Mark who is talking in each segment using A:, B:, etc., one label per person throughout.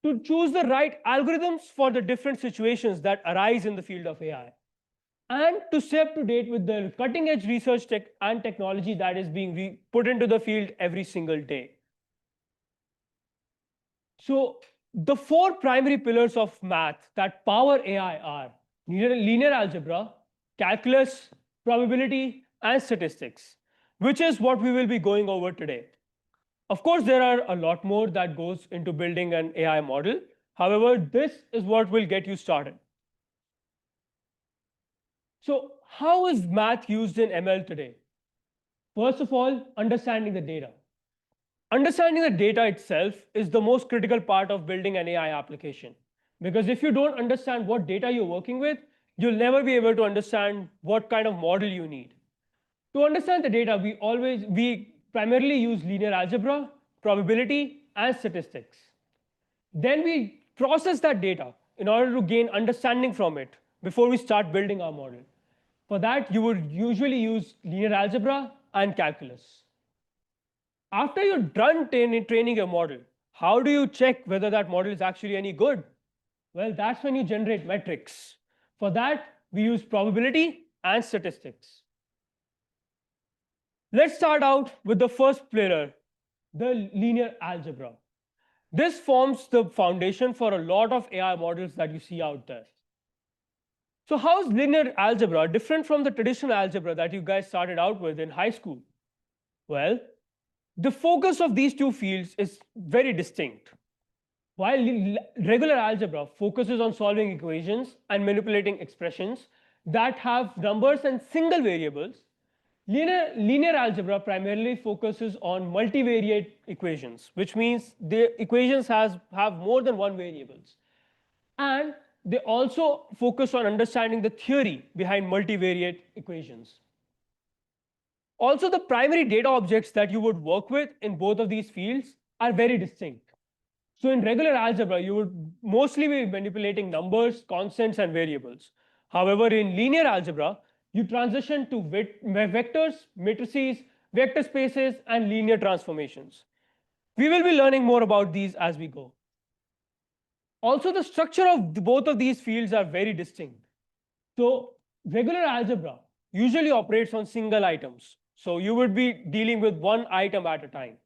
A: to choose the right algorithms for the different situations that arise in the field of AI, and to stay up to date with the cutting edge research tech and technology that is being put into the field every single day. So, the four primary pillars of math that power AI are linear algebra, calculus, probability, and statistics, which is what we will be going over today. Of course, there are a lot more that goes into building an AI model. However, this is what will get you started. So, how is math used in ML today? First of all, understanding the data. Understanding the data itself is the most critical part of building an AI application. Because if you don't understand what data you're working with, you'll never be able to understand what kind of model you need. To understand the data, we primarily use linear algebra, probability, and statistics. Then we process that data in order to gain understanding from it before we start building our model. For that, you would usually use linear algebra and calculus. After you're done training your model, how do you check whether that model is actually any good? Well, that's when you generate metrics. For that, we use probability and statistics. Let's start out with the first pillar, the linear algebra. This forms the foundation for a lot of AI models that you see out there. So how is linear algebra different from the traditional algebra that you guys started out with in high school? Well, the focus of these two fields is very distinct. While regular algebra focuses on solving equations and manipulating expressions that have numbers and single variables, linear algebra primarily focuses on multivariate equations, which means the equations have more than one variables. And they also focus on understanding the theory behind multivariate equations. Also, the primary data objects that you would work with in both of these fields are very distinct. So in regular algebra, you would mostly be manipulating numbers, constants, and variables. However, in linear algebra, you transition to vectors, matrices, vector spaces, and linear transformations. We will be learning more about these as we go. Also, the structure of both of these fields are very distinct. So regular algebra usually operates on single items. So you would be dealing with one item at a time.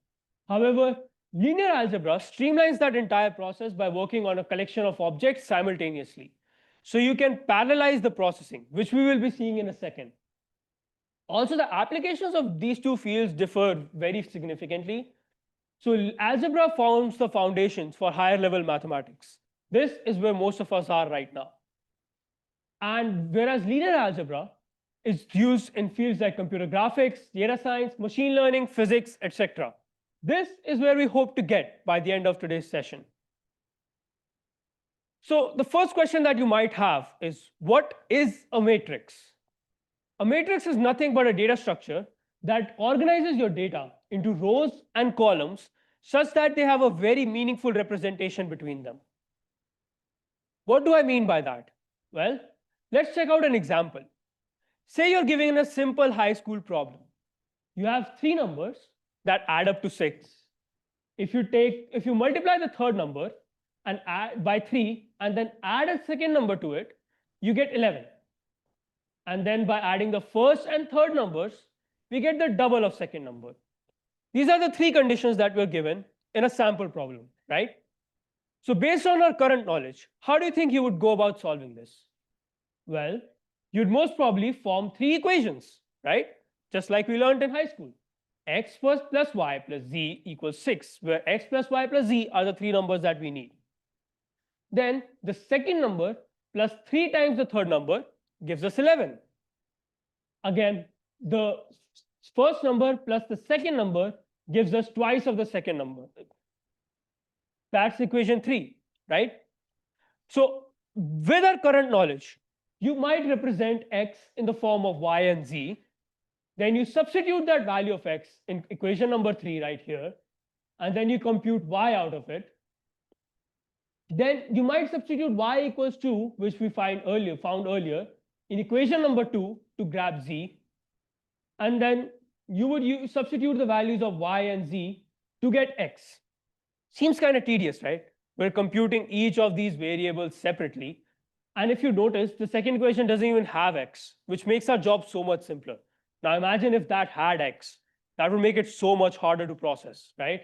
A: However, linear algebra streamlines that entire process by working on a collection of objects simultaneously. So you can parallelize the processing, which we will be seeing in a second. Also, the applications of these two fields differ very significantly. So algebra forms the foundations for higher level mathematics. This is where most of us are right now. And whereas linear algebra is used in fields like computer graphics, data science, machine learning, physics, etc. This is where we hope to get by the end of today's session. So the first question that you might have is, what is a matrix? A matrix is nothing but a data structure that organizes your data into rows and columns such that they have a very meaningful representation between them. What do I mean by that? Well, let's check out an example. Say you're given a simple high school problem. You have three numbers that add up to 6. If you multiply the third number and add by 3 and then add a second number to it, you get 11. And then by adding the first and third numbers, we get the double of second number. These are the three conditions that were given in a sample problem, right? So based on our current knowledge, how do you think you would go about solving this? Well, you'd most probably form three equations, right? Just like we learned in high school. X plus y plus z equals 6, where x plus y plus z are the three numbers that we need. Then the second number plus 3 times the third number gives us 11. Again, the first number plus the second number gives us twice of the second number. That's equation 3, right? So with our current knowledge, you might represent x in the form of y and z. Then you substitute that value of x in equation number 3 right here, and then you compute y out of it. Then you might substitute y equals 2, which we found earlier, in equation number 2 to grab z. And then you would substitute the values of y and z to get x. Seems kind of tedious, right? We're computing each of these variables separately. And if you notice, the second equation doesn't even have x, which makes our job so much simpler. Now imagine if that had x. That would make it so much harder to process, right?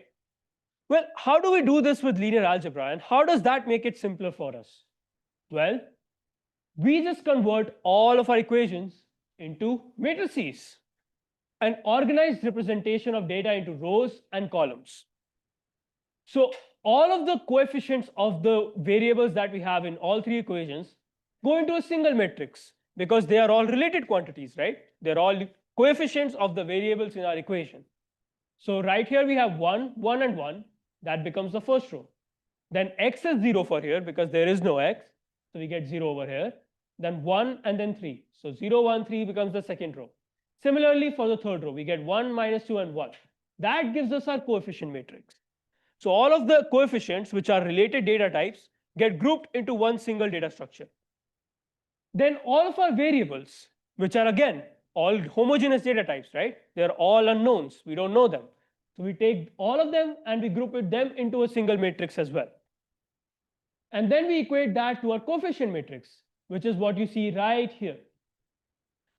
A: Well, how do we do this with linear algebra, and how does that make it simpler for us? Well, we just convert all of our equations into matrices, an organized representation of data into rows and columns. So all of the coefficients of the variables that we have in all three equations go into a single matrix because they are all related quantities, right? They're all coefficients of the variables in our equation. So right here we have 1, 1, and 1. That becomes the first row. Then x is 0 for here because there is no x. So we get 0 over here. Then 1 and then 3. So 0, 1, 3 becomes the second row. Similarly, for the third row, we get 1, minus 2, and 1. That gives us our coefficient matrix. So all of the coefficients, which are related data types, get grouped into one single data structure. Then all of our variables, which are again all homogeneous data types, right? They're all unknowns. We don't know them. So we take all of them and we group them into a single matrix as well. And then we equate that to our coefficient matrix, which is what you see right here.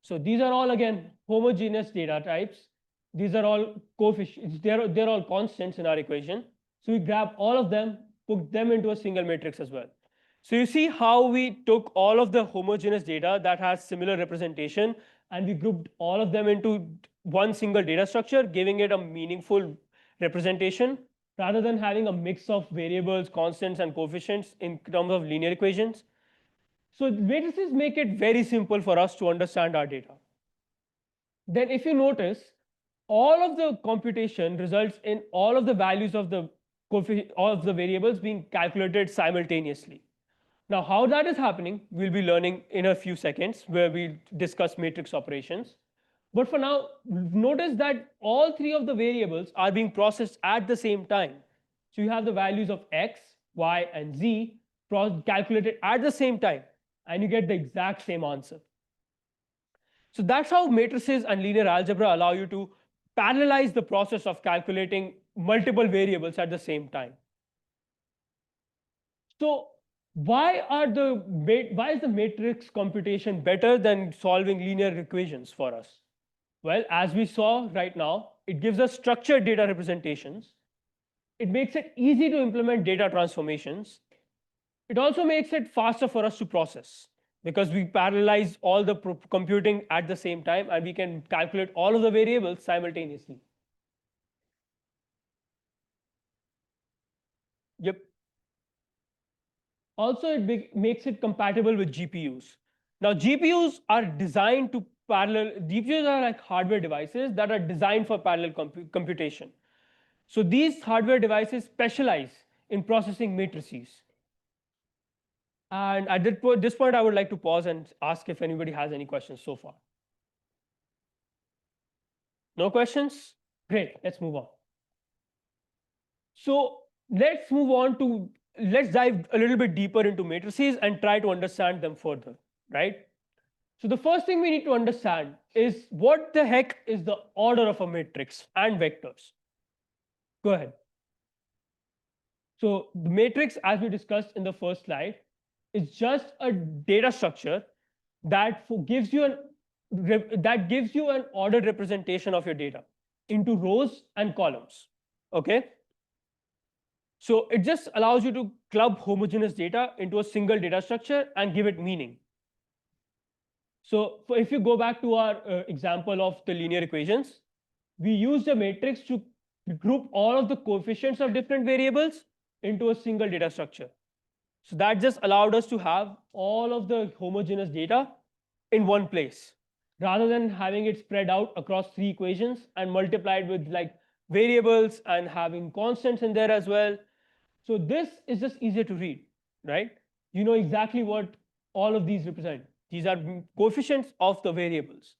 A: So these are all again homogeneous data types. These are all coefficients. They're all constants in our equation. So we grab all of them, put them into a single matrix as well. So you see how we took all of the homogeneous data that has similar representation and we grouped all of them into one single data structure, giving it a meaningful representation rather than having a mix of variables, constants, and coefficients in terms of linear equations. So matrices make it very simple for us to understand our data. Then if you notice, all of the computation results in all of the values of the all of the variables being calculated simultaneously. Now, how that is happening, we'll be learning in a few seconds where we discuss matrix operations. But for now, notice that all three of the variables are being processed at the same time. So you have the values of x, y, and z calculated at the same time, and you get the exact same answer. So that's how matrices and linear algebra allow you to parallelize the process of calculating multiple variables at the same time. So why is the matrix computation better than solving linear equations for us? Well, as we saw right now, it gives us structured data representations. It makes it easy to implement data transformations. It also makes it faster for us to process because we parallelize all the computing at the same time and we can calculate all of the variables simultaneously. Yep. Also, it makes it compatible with GPUs. Now, GPUs are designed to GPUs are like hardware devices that are designed for parallel computation. So these hardware devices specialize in processing matrices. And at this point, I would like to pause and ask if anybody has any questions so far. No questions? Great, let's move on. So let's dive a little bit deeper into matrices and try to understand them further, right? So the first thing we need to understand is what the heck is the order of a matrix and vectors. Go ahead. So the matrix, as we discussed in the first slide, is just a data structure that gives you an ordered representation of your data into rows and columns. Okay. So it just allows you to club homogeneous data into a single data structure and give it meaning. So if you go back to our example of the linear equations, we used a matrix to group all of the coefficients of different variables into a single data structure. So that just allowed us to have all of the homogeneous data in one place rather than having it spread out across three equations and multiplied with like variables and having constants in there as well. So this is just easier to read, right? You know exactly what all of these represent. These are coefficients of the variables.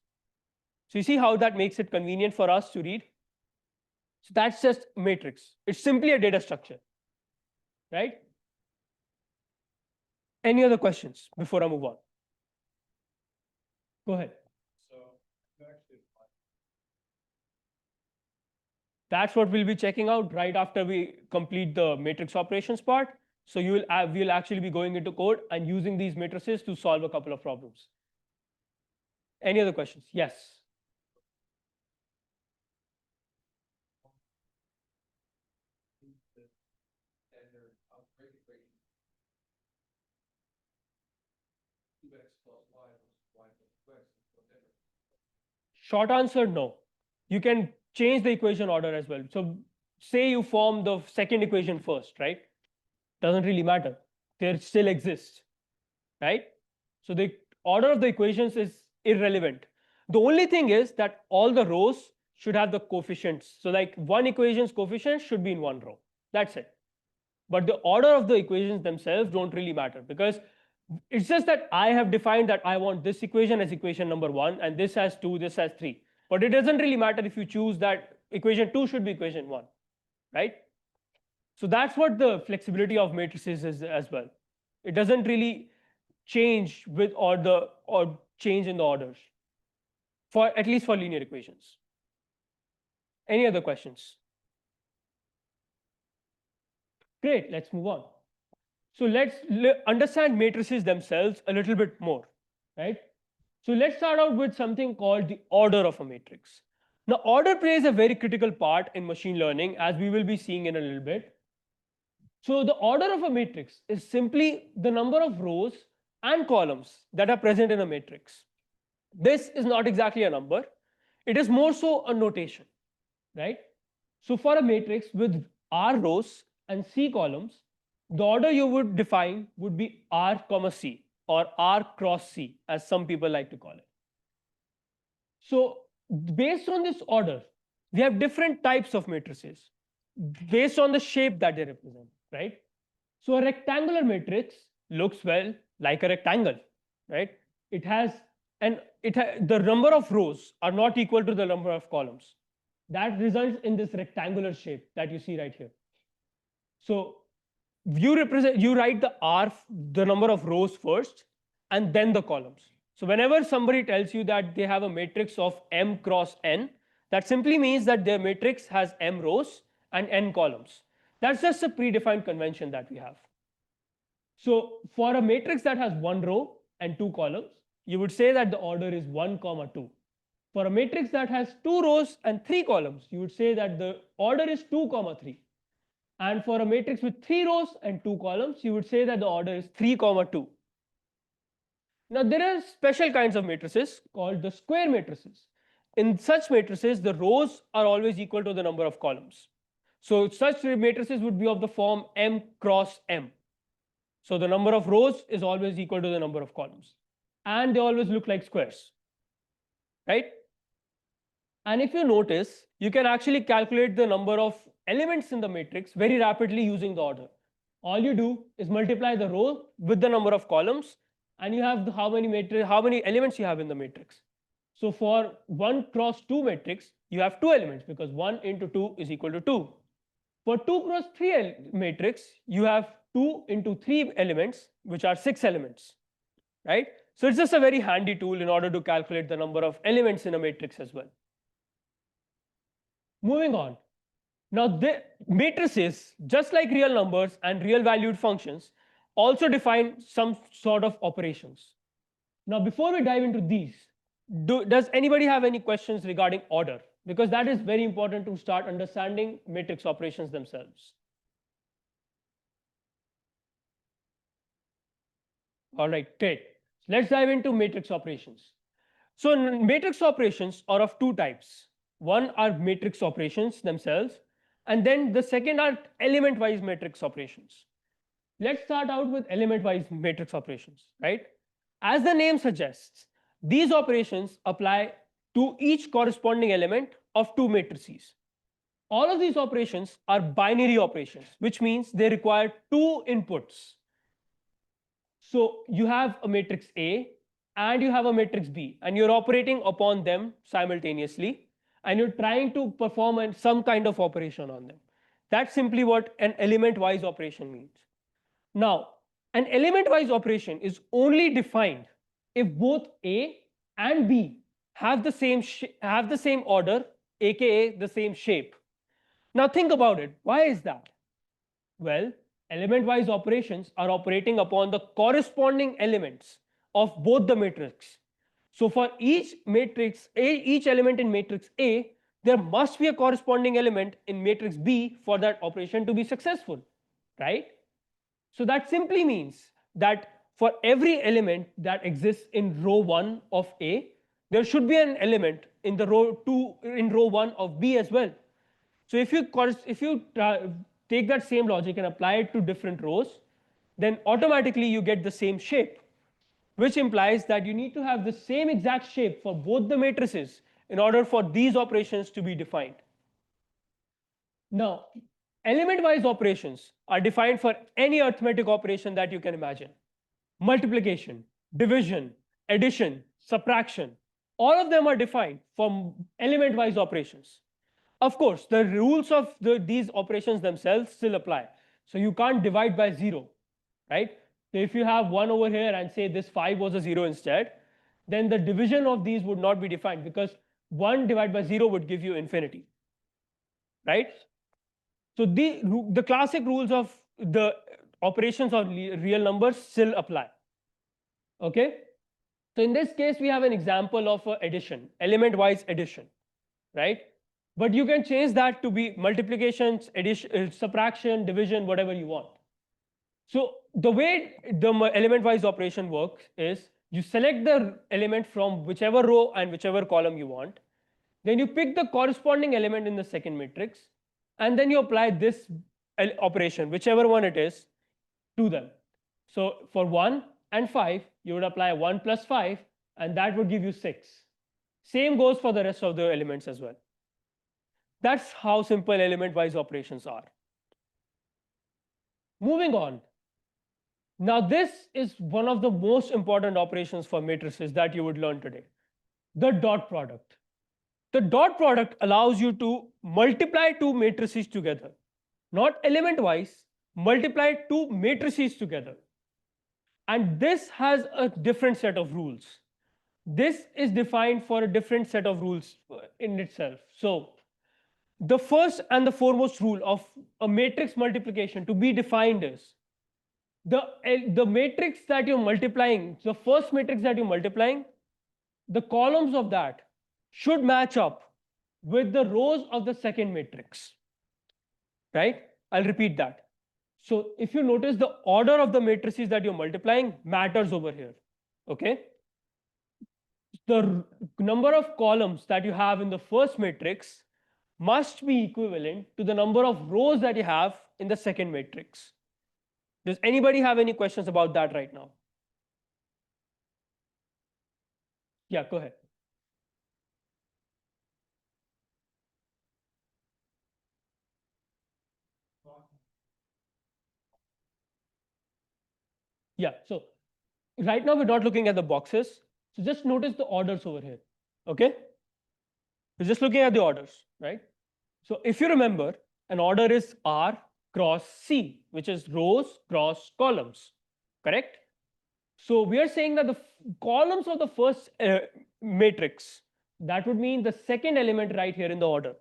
A: So you see how that makes it convenient for us to read? So that's just matrix. It's simply a data structure, right? Any other questions before I move on? Go ahead. That's what we'll be checking out right after we complete the matrix operations part. So we'll actually be going into code and using these matrices to solve a couple of problems. Any other questions? Yes. Short answer, no. You can change the equation order as well. So say you form the second equation first, right? Doesn't really matter. They still exist, right? So the order of the equations is irrelevant. The only thing is that all the rows should have the coefficients. So like one equation's coefficient should be in one row. That's it. But the order of the equations themselves don't really matter, because it's just that I have defined that I want this equation as equation number 1 and this has 2, this has 3. But it doesn't really matter if you choose that equation 2 should be equation 1, right? So that's what the flexibility of matrices is as well. It doesn't really change with or change in the orders, for at least for linear equations. Any other questions? Great, let's move on. So let's understand matrices themselves a little bit more, right? So let's start out with something called the order of a matrix. Now, order plays a very critical part in machine learning, as we will be seeing in a little bit. So the order of a matrix is simply the number of rows and columns that are present in a matrix. This is not exactly a number. It is more so a notation, right? So for a matrix with R rows and C columns, the order you would define would be R comma C, or R cross C, as some people like to call it. So based on this order, we have different types of matrices based on the shape that they represent, right? So a rectangular matrix looks well like a rectangle, right? It has the number of rows are not equal to the number of columns. That results in this rectangular shape that you see right here. So you write the number of rows first, and then the columns. So whenever somebody tells you that they have a matrix of m cross n, that simply means that their matrix has m rows and n columns. That's just a predefined convention that we have. So for a matrix that has one row and two columns, you would say that the order is 1 comma 2. For a matrix that has two rows and three columns, you would say that the order is 2 comma 3. And for a matrix with three rows and two columns, you would say that the order is 3 comma 2. Now there are special kinds of matrices called the square matrices. In such matrices, the rows are always equal to the number of columns. So such matrices would be of the form m cross m. So the number of rows is always equal to the number of columns. And they always look like squares, right? And if you notice, you can actually calculate the number of elements in the matrix very rapidly using the order. All you do is multiply the row with the number of columns, and you have how many elements you have in the matrix. So for 1 cross 2 matrix, you have 2 elements, because 1 into 2 is equal to 2. For 2 cross 3 matrix, you have 2 into 3 elements, which are 6 elements, right? So it's just a very handy tool in order to calculate the number of elements in a matrix as well. Moving on. Now, the matrices, just like real numbers and real valued functions, also define some sort of operations. Now, before we dive into these, does anybody have any questions regarding order? Because that is very important to start understanding matrix operations themselves. All right, great. Let's dive into matrix operations. So matrix operations are of two types. One are matrix operations themselves, and then the second are element-wise matrix operations. Let's start out with element-wise matrix operations, right? As the name suggests, these operations apply to each corresponding element of two matrices. All of these operations are binary operations, which means they require two inputs. So you have a matrix A and you have a matrix B, and you're operating upon them simultaneously, and you're trying to perform some kind of operation on them. That's simply what an element-wise operation means. Now, an element-wise operation is only defined if both A and B have the same order, aka the same shape. Now think about it. Why is that? Well, Element-wise operations are operating upon the corresponding elements of both the matrix. So for each matrix A, each element in matrix A, there must be a corresponding element in matrix B for that operation to be successful, right? So that simply means that for every element that exists in row 1 of A, there should be an element in the row 1 of B as well. So if you take that same logic and apply it to different rows, then automatically you get the same shape, which implies that you need to have the same exact shape for both the matrices in order for these operations to be defined. Now, element-wise operations are defined for any arithmetic operation that you can imagine. Multiplication, division, addition, subtraction, all of them are defined for element-wise operations. Of course, the rules of these operations themselves still apply. So you can't divide by 0, right? So if you have 1 over here and say this 5 was a 0 instead, then the division of these would not be defined because 1 divided by 0 would give you infinity, right? So the classic rules of the operations of real numbers still apply. Okay? So in this case, we have an example of addition, element-wise addition, right? But you can change that to be multiplications, addition, subtraction, division, whatever you want. So the way the element-wise operation works is you select the element from whichever row and whichever column you want. Then you pick the corresponding element in the second matrix, and then you apply this operation, whichever one it is, to them. So for 1 and 5, you would apply 1 plus 5, and that would give you 6. Same goes for the rest of the elements as well. That's how simple element-wise operations are. Moving on. Now this is one of the most important operations for matrices that you would learn today, the dot product. The dot product allows you to multiply two matrices together, not element-wise, multiply two matrices together. And this has a different set of rules. This is defined for a different set of rules in itself. So the first and the foremost rule of a matrix multiplication to be defined is the matrix that you're multiplying, the first matrix that you're multiplying, the columns of that should match up with the rows of the second matrix, right? I'll repeat that. So if you notice, the order of the matrices that you're multiplying matters over here, okay? The number of columns that you have in the first matrix must be equivalent to the number of rows that you have in the second matrix. Does anybody have any questions about that right now? Yeah, go ahead. Yeah, so right now we're not looking at the boxes. So just notice the orders over here, okay? We're just looking at the orders, right? So if you remember, an order is R cross C, which is rows cross columns, correct? So we are saying that the columns of the first matrix, that would mean the second element right here in the order,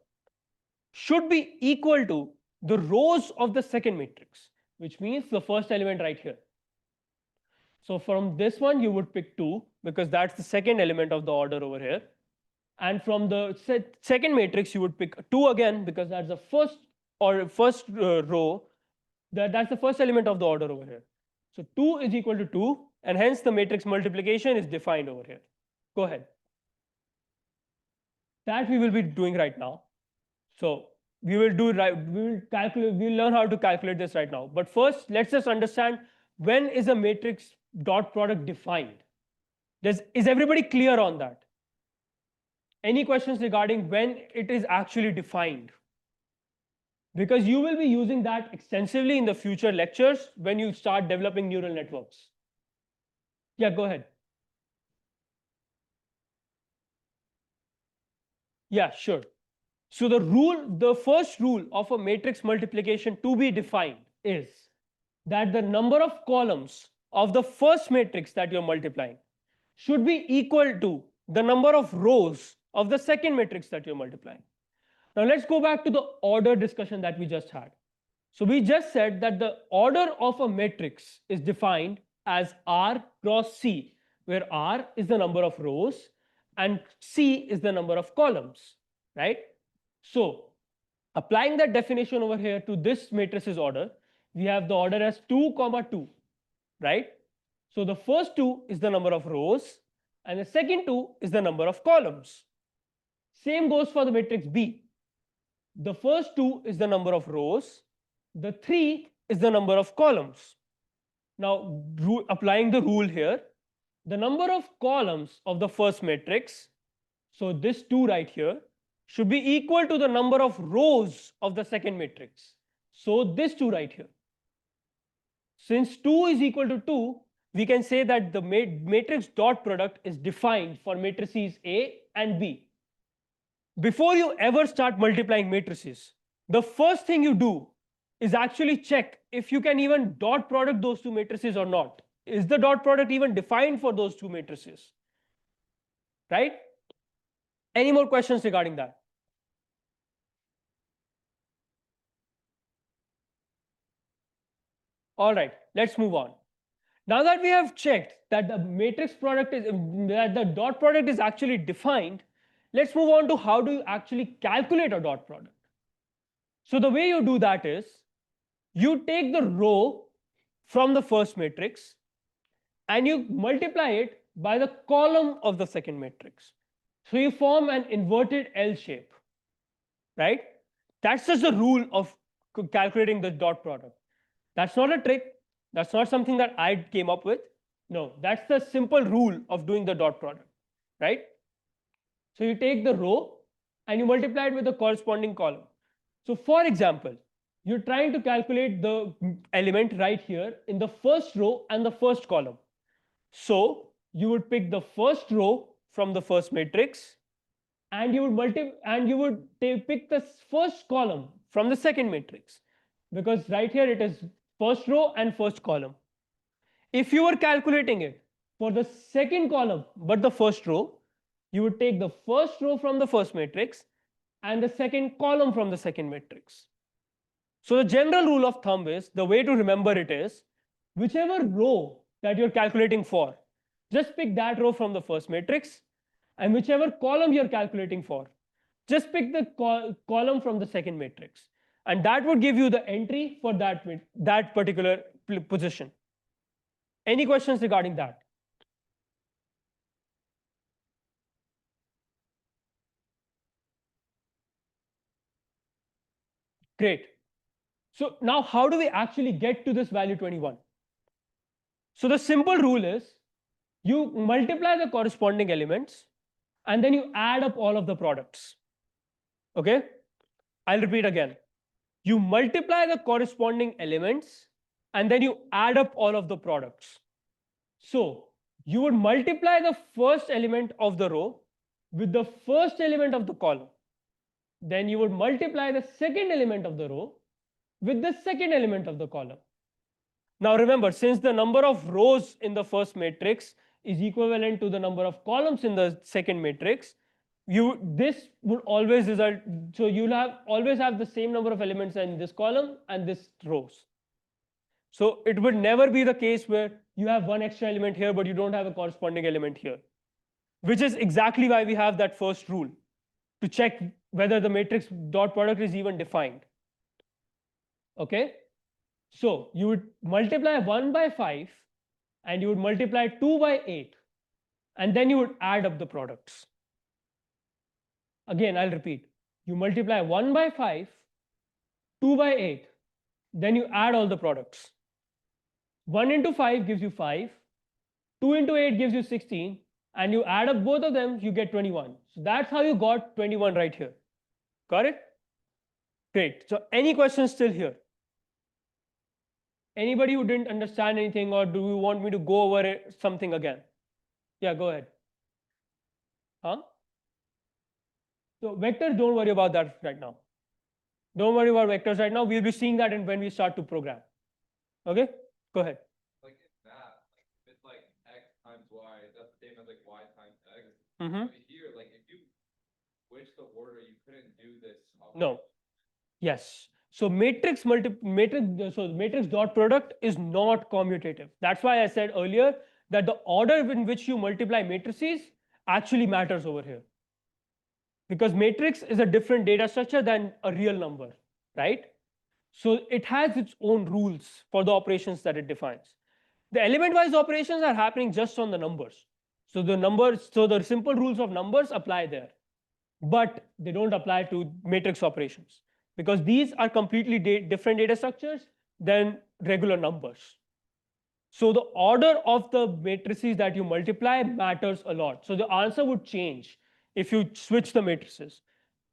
A: should be equal to the rows of the second matrix, which means the first element right here. So from this one, you would pick 2 because that's the second element of the order over here. And from the second matrix, you would pick 2 again because that's the first row. That's the first element of the order over here. So 2 is equal to 2, and hence the matrix multiplication is defined over here. Go ahead. That we will be doing right now. So we will learn how to calculate this right now. But first, let's just understand, when is a matrix dot product defined? Is everybody clear on that? Any questions regarding when it is actually defined? Because you will be using that extensively in the future lectures when you start developing neural networks. Yeah, go ahead. Yeah, sure. So the first rule of a matrix multiplication to be defined is that the number of columns of the first matrix that you're multiplying should be equal to the number of rows of the second matrix that you're multiplying. Now let's go back to the order discussion that we just had. So we just said that the order of a matrix is defined as R cross C, where R is the number of rows and C is the number of columns, right? So applying that definition over here to this matrix's order, we have the order as 2 comma 2, right? So the first 2 is the number of rows and the second 2 is the number of columns. Same goes for the matrix B. The first 2 is the number of rows, the 3 is the number of columns. Now, applying the rule here, the number of columns of the first matrix, so this 2 right here, should be equal to the number of rows of the second matrix. So this 2 right here. Since 2 is equal to 2, we can say that the matrix dot product is defined for matrices A and B. Before you ever start multiplying matrices, the first thing you do is actually check if you can even dot product those two matrices or not. Is the dot product even defined for those two matrices? Right? Any more questions regarding that? All right, let's move on. Now that we have checked that the matrix product is that the dot product is actually defined, let's move on to how do you actually calculate a dot product. So the way you do that is you take the row from the first matrix and you multiply it by the column of the second matrix. So you form an inverted L shape, right? That's just the rule of calculating the dot product. That's not a trick. That's not something that I came up with. No, that's the simple rule of doing the dot product, right? So you take the row and you multiply it with the corresponding column. So for example, you're trying to calculate the element right here in the first row and the first column. So you would pick the first row from the first matrix and you would pick the first column from the second matrix, because right here it is first row and first column. If you were calculating it for the second column but the first row, you would take the first row from the first matrix and the second column from the second matrix. So the general rule of thumb is, the way to remember it is, whichever row that you're calculating for, just pick that row from the first matrix, and whichever column you're calculating for, just pick the column from the second matrix, and that would give you the entry for that particular position. Any questions regarding that? Great. So now how do we actually get to this value 21? So the simple rule is, you multiply the corresponding elements and then you add up all of the products. Okay? I'll repeat again. You multiply the corresponding elements and then you add up all of the products. So you would multiply the first element of the row with the first element of the column. Then you would multiply the second element of the row with the second element of the column. Now remember, since the number of rows in the first matrix is equivalent to the number of columns in the second matrix, this would always result, so you'll always have the same number of elements in this column and this rows. So it would never be the case where you have one extra element here but you don't have a corresponding element here, which is exactly why we have that first rule, to check whether the matrix dot product is even defined. Okay? So you would multiply 1 by 5 and you would multiply 2 by 8 and then you would add up the products. Again, I'll repeat. You multiply 1 by 5, 2 by 8, then you add all the products. 1 into 5 gives you 5, 2 into 8 gives you 16, and you add up both of them, you get 21. So that's how you got 21 right here. Got it? Great. So any questions still here? Anybody who didn't understand anything, or do you want me to go over something again? Yeah, go ahead. Huh? So vectors, don't worry about that right now. Don't worry about vectors right now. We'll be seeing that when we start to program. Okay? Go ahead.
B: Like in math, if it's like x times y, that's the same as like y times x.
A: Mm-hmm.
B: But here, like if you switch the order, you couldn't do this.
A: No. Yes. So matrix dot product is not commutative. That's why I said earlier that the order in which you multiply matrices actually matters over here. Because matrix is a different data structure than a real number, right? So it has its own rules for the operations that it defines. The element-wise operations are happening just on the numbers. So the simple rules of numbers apply there, but they don't apply to matrix operations because these are completely different data structures than regular numbers. So the order of the matrices that you multiply matters a lot. So the answer would change if you switch the matrices.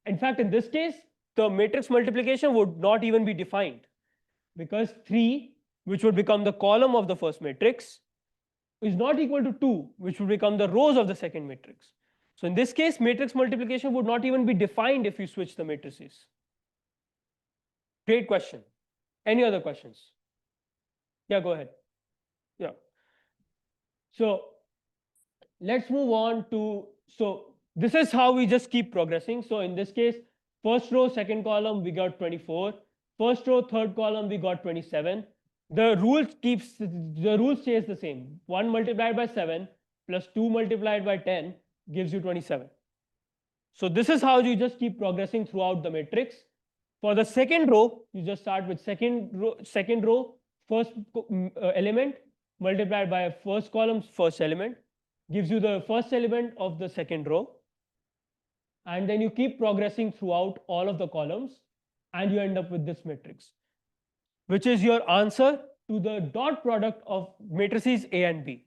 A: In fact, in this case, the matrix multiplication would not even be defined because 3, which would become the column of the first matrix, is not equal to 2, which would become the rows of the second matrix. So in this case, matrix multiplication would not even be defined if you switch the matrices. Great question. Any other questions? Yeah, go ahead. Yeah. So let's move on to, so this is how we just keep progressing. So in this case, first row, second column, we got 24. First row, third column, we got 27. The rule stays the same. 1 multiplied by 7 plus 2 multiplied by 10 gives you 27. So this is how you just keep progressing throughout the matrix. For the second row, you just start with second row, first element multiplied by first column's first element gives you the first element of the second row. And then you keep progressing throughout all of the columns and you end up with this matrix, which is your answer to the dot product of matrices A and B.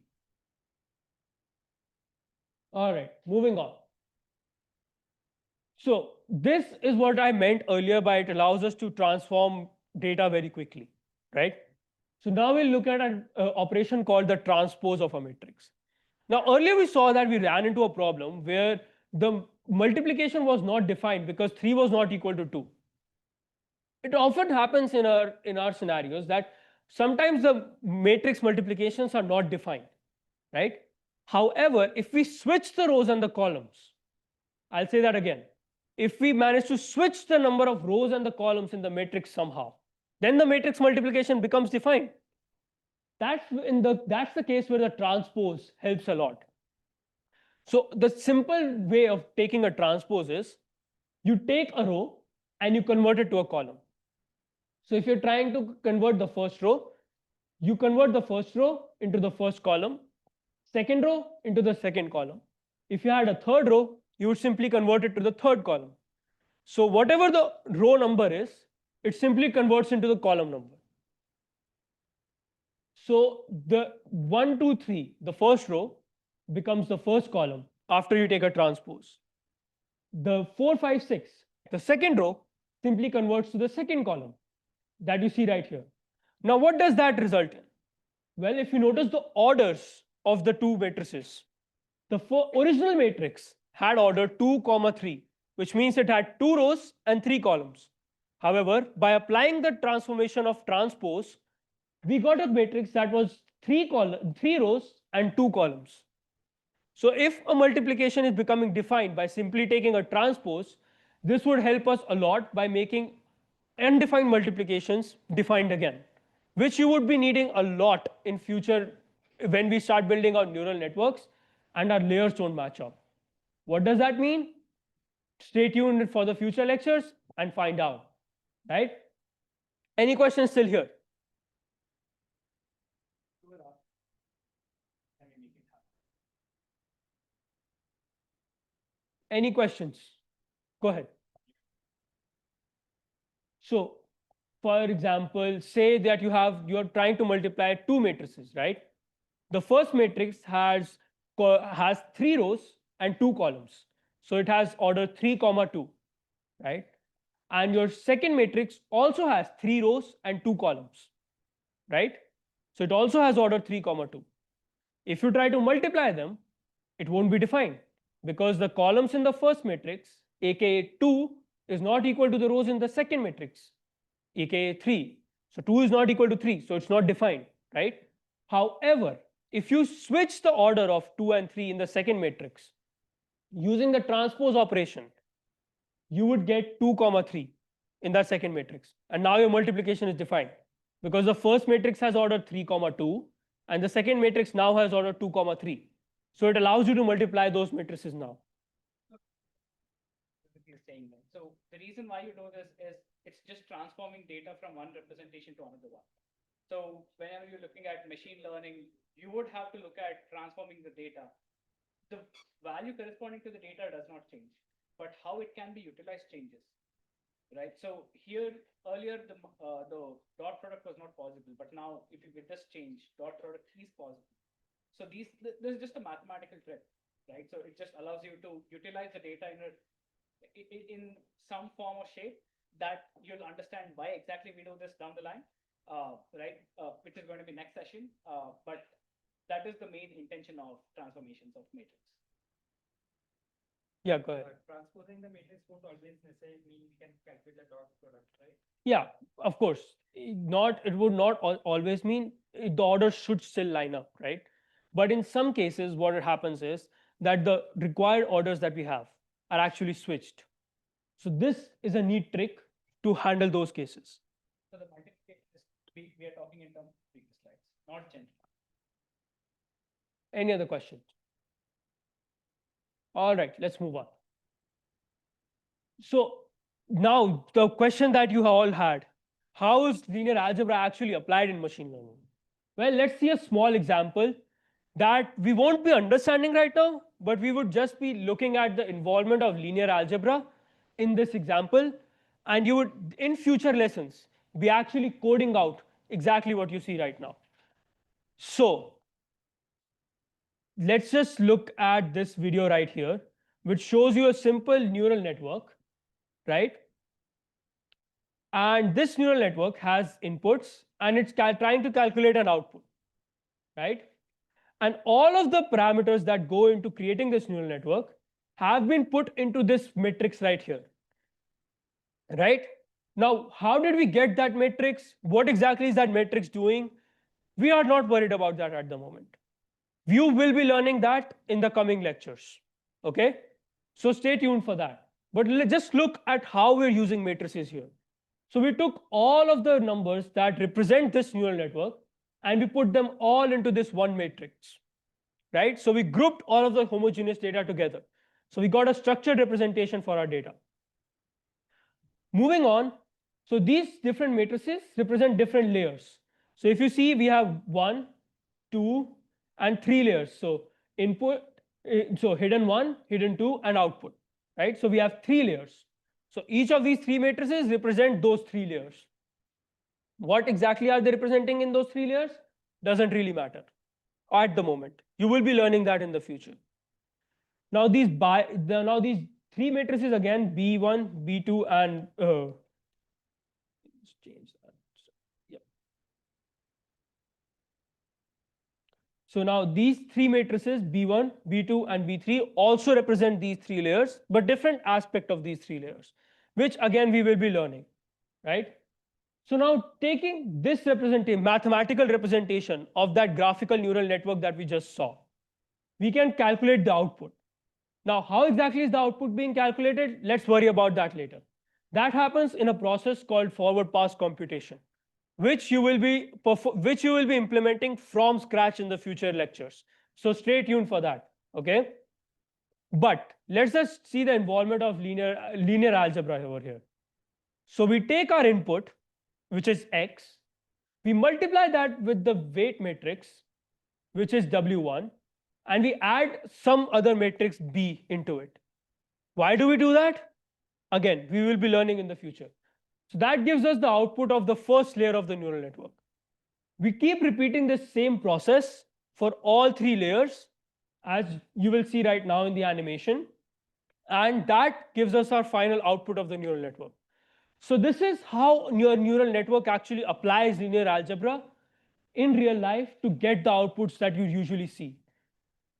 A: All right, moving on. So this is what I meant earlier by it allows us to transform data very quickly, right? So now we'll look at an operation called the transpose of a matrix. Now earlier we saw that we ran into a problem where the multiplication was not defined because 3 was not equal to 2. It often happens in our scenarios that sometimes the matrix multiplications are not defined, right? However, if we switch the rows and the columns, I'll say that again. If we manage to switch the number of rows and the columns in the matrix somehow, then the matrix multiplication becomes defined. That's the case where the transpose helps a lot. So the simple way of taking a transpose is you take a row and you convert it to a column. So if you're trying to convert the first row, you convert the first row into the first column, second row into the second column. If you had a third row, you would simply convert it to the third column. So whatever the row number is, it simply converts into the column number. So the 1, 2, 3, the first row, becomes the first column after you take a transpose. The 4, 5, 6, the second row, simply converts to the second column that you see right here. Now what does that result in? Well, if you notice the orders of the two matrices, the original matrix had order 2, 3, which means it had 2 rows and 3 columns. However, by applying the transformation of transpose, we got a matrix that was 3 rows and 2 columns. So if a multiplication is becoming defined by simply taking a transpose, this would help us a lot by making undefined multiplications defined again, which you would be needing a lot in future when we start building our neural networks and our layers don't match up. What does that mean? Stay tuned for the future lectures and find out, right? Any questions still here? Any questions? Go ahead. So, for example, say that you're trying to multiply 2 matrices, right? The first matrix has 3 rows and 2 columns. So it has order 3, 2, right? And your second matrix also has 3 rows and 2 columns, right? So it also has order 3, 2. If you try to multiply them, it won't be defined because the columns in the first matrix, aka 2, is not equal to the rows in the second matrix, aka 3. So 2 is not equal to 3, so it's not defined, right? However, if you switch the order of 2 and 3 in the second matrix using the transpose operation, you would get 2, 3. in that second matrix. And now your multiplication is defined because the first matrix has order 3 comma 2 and the second matrix now has order 2 comma 3. So it allows you to multiply those matrices now.
C: Basically saying that. So the reason why you do this is it's just transforming data from one representation to another one. So whenever you're looking at machine learning, you would have to look at transforming the data. The value corresponding to the data does not change, but how it can be utilized changes, right? So here earlier the dot product was not possible, but now if you with this change, dot product is possible. So this is just a mathematical trick, right? So it just allows you to utilize the data in some form or shape that you'll understand why exactly we do this down the line, right? Which is going to be next session, but that is the main intention of transformations of matrix.
A: Yeah, go ahead.
D: Transposing the matrix won't always necessarily mean we can calculate the dot product, right?
A: Yeah, of course. It would not always mean the order should still line up, right? But in some cases, what happens is that the required orders that we have are actually switched. So this is a neat trick to handle those cases.
C: So the multiplication is we are talking in terms of previous slides, not general.
A: Any other questions? All right, let's move on. So now the question that you all had, how is linear algebra actually applied in machine learning? Well, let's see a small example that we won't be understanding right now, but we would just be looking at the involvement of linear algebra in this example, and you would, in future lessons, be actually coding out exactly what you see right now. So let's just look at this video right here, which shows you a simple neural network, right? And this neural network has inputs and it's trying to calculate an output, right? And all of the parameters that go into creating this neural network have been put into this matrix right here, right? Now, how did we get that matrix? What exactly is that matrix doing? We are not worried about that at the moment. You will be learning that in the coming lectures, okay? So stay tuned for that. But let's just look at how we're using matrices here. So we took all of the numbers that represent this neural network and we put them all into this one matrix, right? So we grouped all of the homogeneous data together. So we got a structured representation for our data. Moving on, so these different matrices represent different layers. So if you see, we have 1, 2, and 3 layers. So input, so hidden 1, hidden 2, and output, right? So we have 3 layers. So each of these 3 matrices represent those 3 layers. What exactly are they representing in those 3 layers? Doesn't really matter at the moment. You will be learning that in the future. Now these 3 matrices again, B1, B2, and let's change that. Yep. So now these 3 matrices, B1, B2, and B3 also represent these 3 layers, but different aspect of these 3 layers, which again we will be learning, right? So now taking this mathematical representation of that graphical neural network that we just saw, we can calculate the output. Now, how exactly is the output being calculated? Let's worry about that later. That happens in a process called forward pass computation, which you will be implementing from scratch in the future lectures. So stay tuned for that, okay? But let's just see the involvement of linear algebra over here. So we take our input, which is x, we multiply that with the weight matrix, which is W1, and we add some other matrix B into it. Why do we do that? Again, we will be learning in the future. So that gives us the output of the first layer of the neural network. We keep repeating this same process for all 3 layers, as you will see right now in the animation. And that gives us our final output of the neural network. So this is how your neural network actually applies linear algebra in real life to get the outputs that you usually see.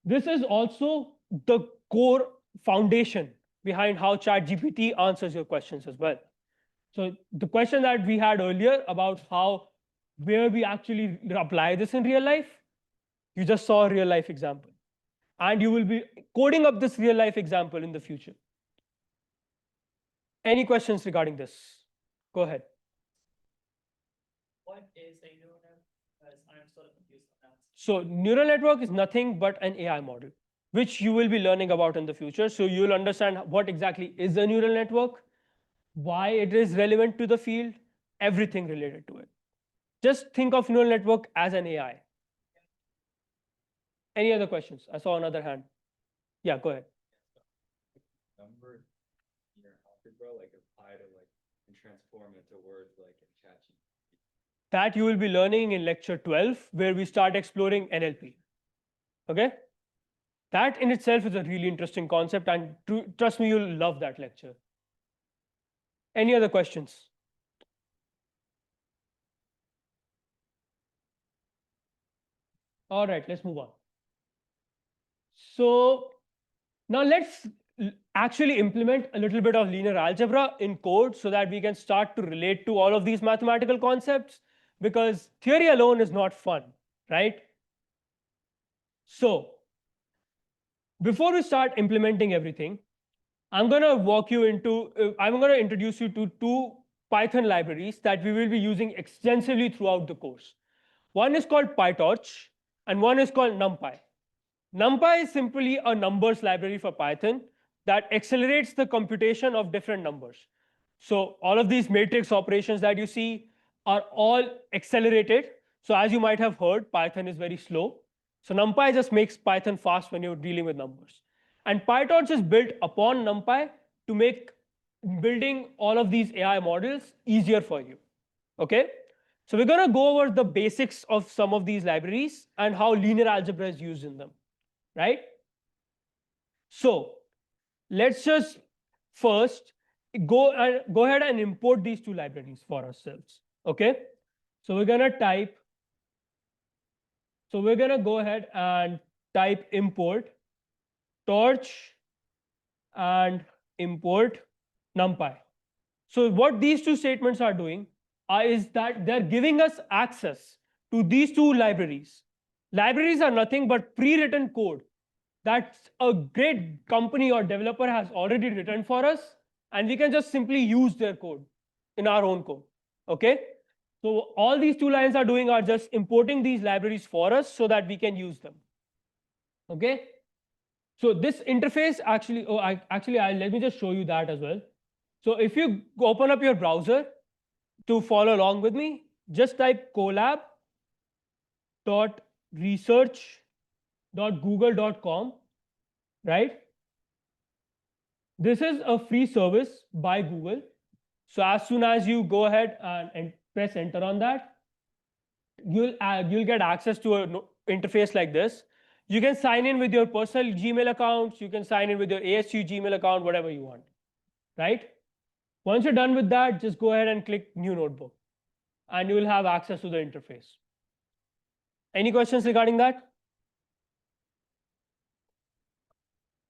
A: This is also the core foundation behind how ChatGPT answers your questions as well. So the question that we had earlier about where we actually apply this in real life, you just saw a real life example. And you will be coding up this real life example in the future. Any questions regarding this? Go ahead.
D: What is a neural net? Because I'm sort of confused on that.
A: So neural network is nothing but an AI model, which you will be learning about in the future. So you'll understand what exactly is a neural network, why it is relevant to the field, everything related to it. Just think of neural network as an AI. Any other questions? I saw another hand. Yeah, go ahead.
B: Number in your algebra, like apply to like and transform it to words like in ChatGPT.
A: That you will be learning in lecture 12, where we start exploring NLP. Okay? That in itself is a really interesting concept, and trust me, you'll love that lecture. Any other questions? All right, let's move on. So now let's actually implement a little bit of linear algebra in code so that we can start to relate to all of these mathematical concepts, because theory alone is not fun, right? So before we start implementing everything, I'm going to I'm going to introduce you to two Python libraries that we will be using extensively throughout the course. One is called PyTorch and one is called NumPy. NumPy is simply a numbers library for Python that accelerates the computation of different numbers. So all of these matrix operations that you see are all accelerated. So as you might have heard, Python is very slow. So NumPy just makes Python fast when you're dealing with numbers. And PyTorch is built upon NumPy to make building all of these AI models easier for you. Okay? So we're going to go over the basics of some of these libraries and how linear algebra is used in them, right? So let's just first go ahead and import these two libraries for ourselves. Okay? So we're going to go ahead and type import torch and import numpy. So what these two statements are doing is that they're giving us access to these two libraries. Libraries are nothing but pre-written code that a great company or developer has already written for us, and we can just simply use their code in our own code. Okay? So all these two lines are doing are just importing these libraries for us so that we can use them. Okay? So this interface actually, let me just show you that as well. So if you open up your browser to follow along with me, just type colab.research.google.com, right? This is a free service by Google. So as soon as you go ahead and press enter on that, you'll get access to an interface like this. You can sign in with your personal Gmail accounts. You can sign in with your ASU Gmail account, whatever you want, right? Once you're done with that, just go ahead and click New Notebook, and you will have access to the interface. Any questions regarding that?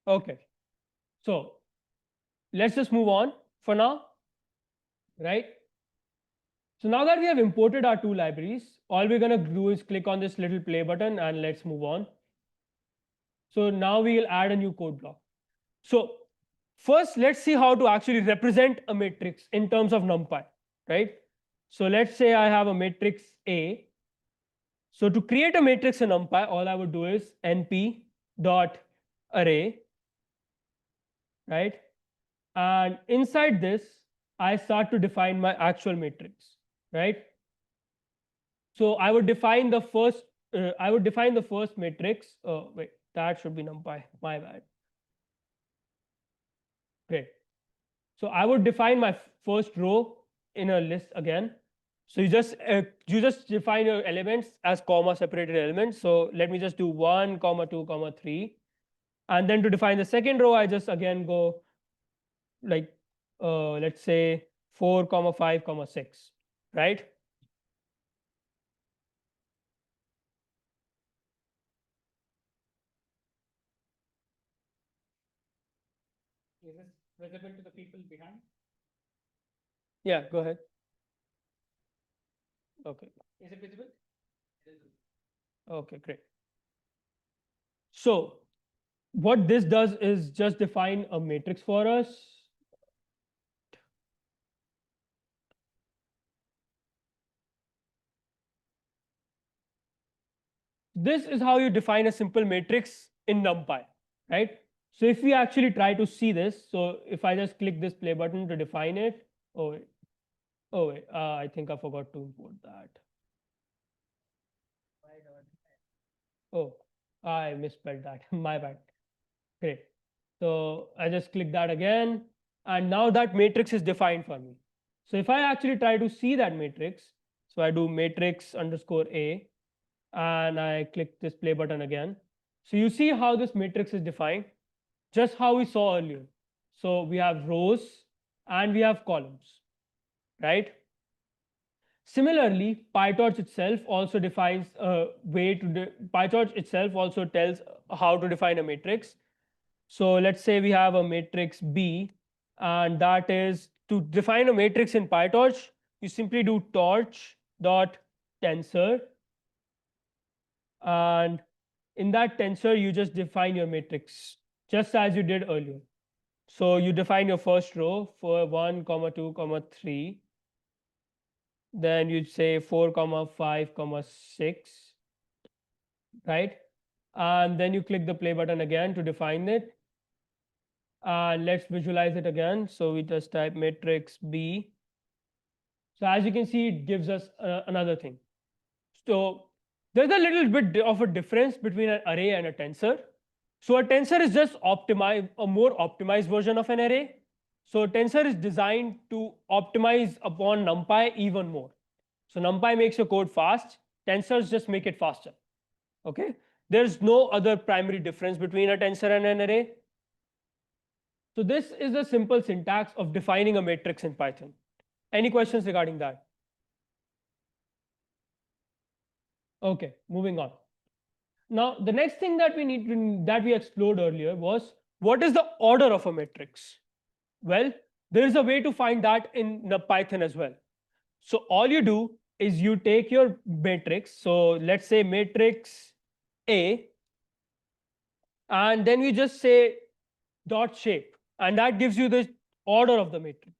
A: Okay. So let's just move on for now, right? So now that we have imported our two libraries, all we're going to do is click on this little play button and let's move on. So now we'll add a new code block. So first, let's see how to actually represent a matrix in terms of NumPy, right? So let's say I have a matrix A. So to create a matrix in NumPy, all I would do is np dot array, right? And inside this, I start to define my actual matrix, right? So I would define the first. Matrix. Oh wait, that should be NumPy. My bad. Great. So I would define my first row in a list again. So you just define your elements as comma separated elements. So let me just do 1, 2, 3. And then to define the second row, I just again go like let's say 4, 5, 6, right?
C: Is this visible to the people behind?
A: Yeah, go ahead. Okay.
C: Is it visible?
A: Okay, great. So what this does is just define a matrix for us. this is how you define a simple matrix in NumPy, right? So if we actually try to see this, so if I just click this play button to define it, I think I forgot to import that. Oh, I misspelled that. My bad. Great. So I just click that again, and now that matrix is defined for me. So if I actually try to see that matrix, so I do matrix underscore A, and I click this play button again. So you see how this matrix is defined, just how we saw earlier. So we have rows and we have columns, right? Similarly, PyTorch itself also defines a way to, PyTorch itself also tells how to define a matrix. So let's say we have a matrix B, and that is to define a matrix in PyTorch, you simply do torch dot tensor, and in that tensor, you just define your matrix just as you did earlier. So you define your first row for 1, 2, 3. Then you say 4, 5, 6, right? And then you click the play button again to define it. And let's visualize it again. So we just type matrix B. So as you can see, it gives us another thing. So there's a little bit of a difference between an array and a tensor. So a tensor is just a more optimized version of an array. So tensor is designed to optimize upon NumPy even more. So NumPy makes your code fast, tensors just make it faster. Okay, there's no other primary difference between a tensor and an array. So this is the simple syntax of defining a matrix in Python. Any questions regarding that? Okay, moving on. Now the next thing that we explored earlier was what is the order of a matrix? Well, there is a way to find that in the Python as well. So all you do is you take your matrix. So let's say matrix A, and then you just say dot shape, and that gives you the order of the matrix.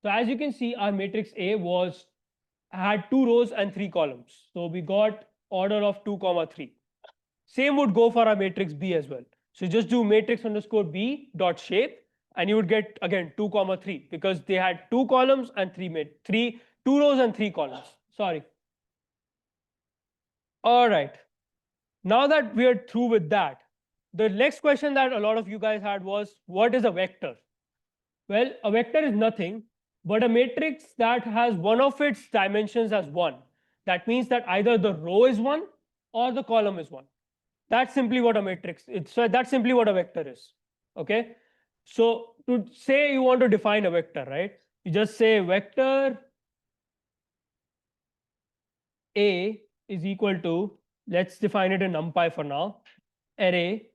A: So as you can see, our matrix A had 2 rows and 3 columns. So we got order of 2, 3. Same would go for our matrix B as well. So just do matrix underscore B dot shape, and you would get again 2, 3 because they had 2 columns and 2 rows and 3 columns. Sorry. All right. Now that we are through with that, the next question that a lot of you guys had was, what is a vector? Well, a vector is nothing but a matrix that has one of its dimensions as 1. That means that either the row is 1 or the column is 1. That's simply what a matrix is. So that's simply what a vector is. Okay. So to say you want to define a vector, right? You just say vector A is equal to, let's define it in NumPy for now, array,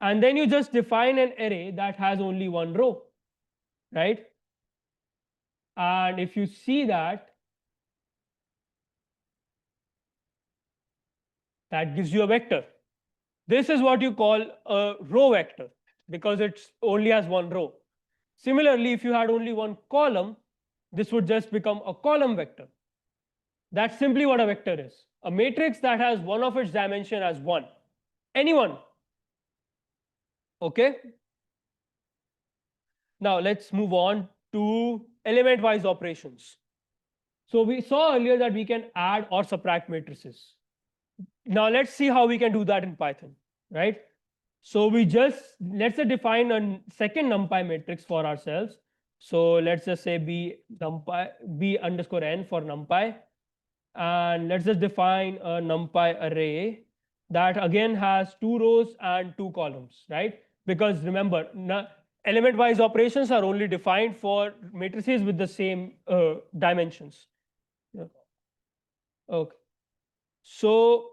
A: and then you just define an array that has only one row, right? And if you see that, that gives you a vector. This is what you call a row vector because it only has one row. Similarly, if you had only one column, this would just become a column vector. That's simply what a vector is. A matrix that has one of its dimension as 1. Anyone? Okay. Now let's move on to element-wise operations. So we saw earlier that we can add or subtract matrices. Now let's see how we can do that in Python, right? So let's define a second NumPy matrix for ourselves. So let's just say b underscore n for NumPy. And let's just define a NumPy array that again has 2 rows and 2 columns, right? Because remember, element-wise operations are only defined for matrices with the same dimensions. Yeah. Okay. So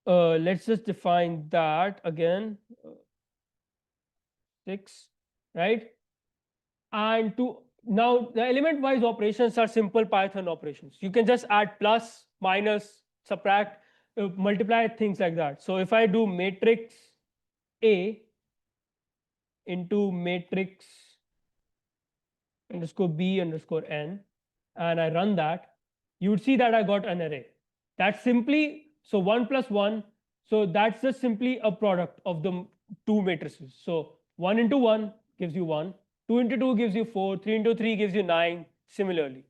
A: let's just define that again, 6, right? And now the element-wise operations are simple Python operations. You can just add plus, minus, subtract, multiply, things like that. So if I do matrix A into matrix underscore B underscore n, and I run that, you would see that I got an array. That's simply, So 1 plus 1, so that's just simply a product of the two matrices. So 1 into 1 gives you 1, 2 into 2 gives you 4, 3 into 3 gives you 9, similarly.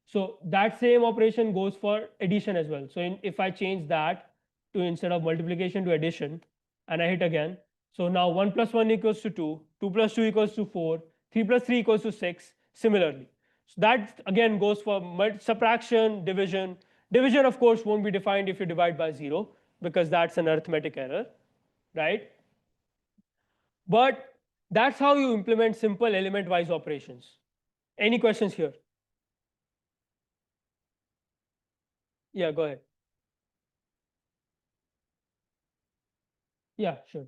A: So that same operation goes for addition as well. So if I change that to instead of multiplication to addition, and I hit again, so now 1 plus 1 equals to 2, 2 plus 2 equals to 4, 3 plus 3 equals to 6, similarly. So that again goes for subtraction, division. Division, of course, won't be defined if you divide by 0 because that's an arithmetic error, right? But that's how you implement simple element-wise operations. Any questions here? Yeah, go ahead. Yeah, sure.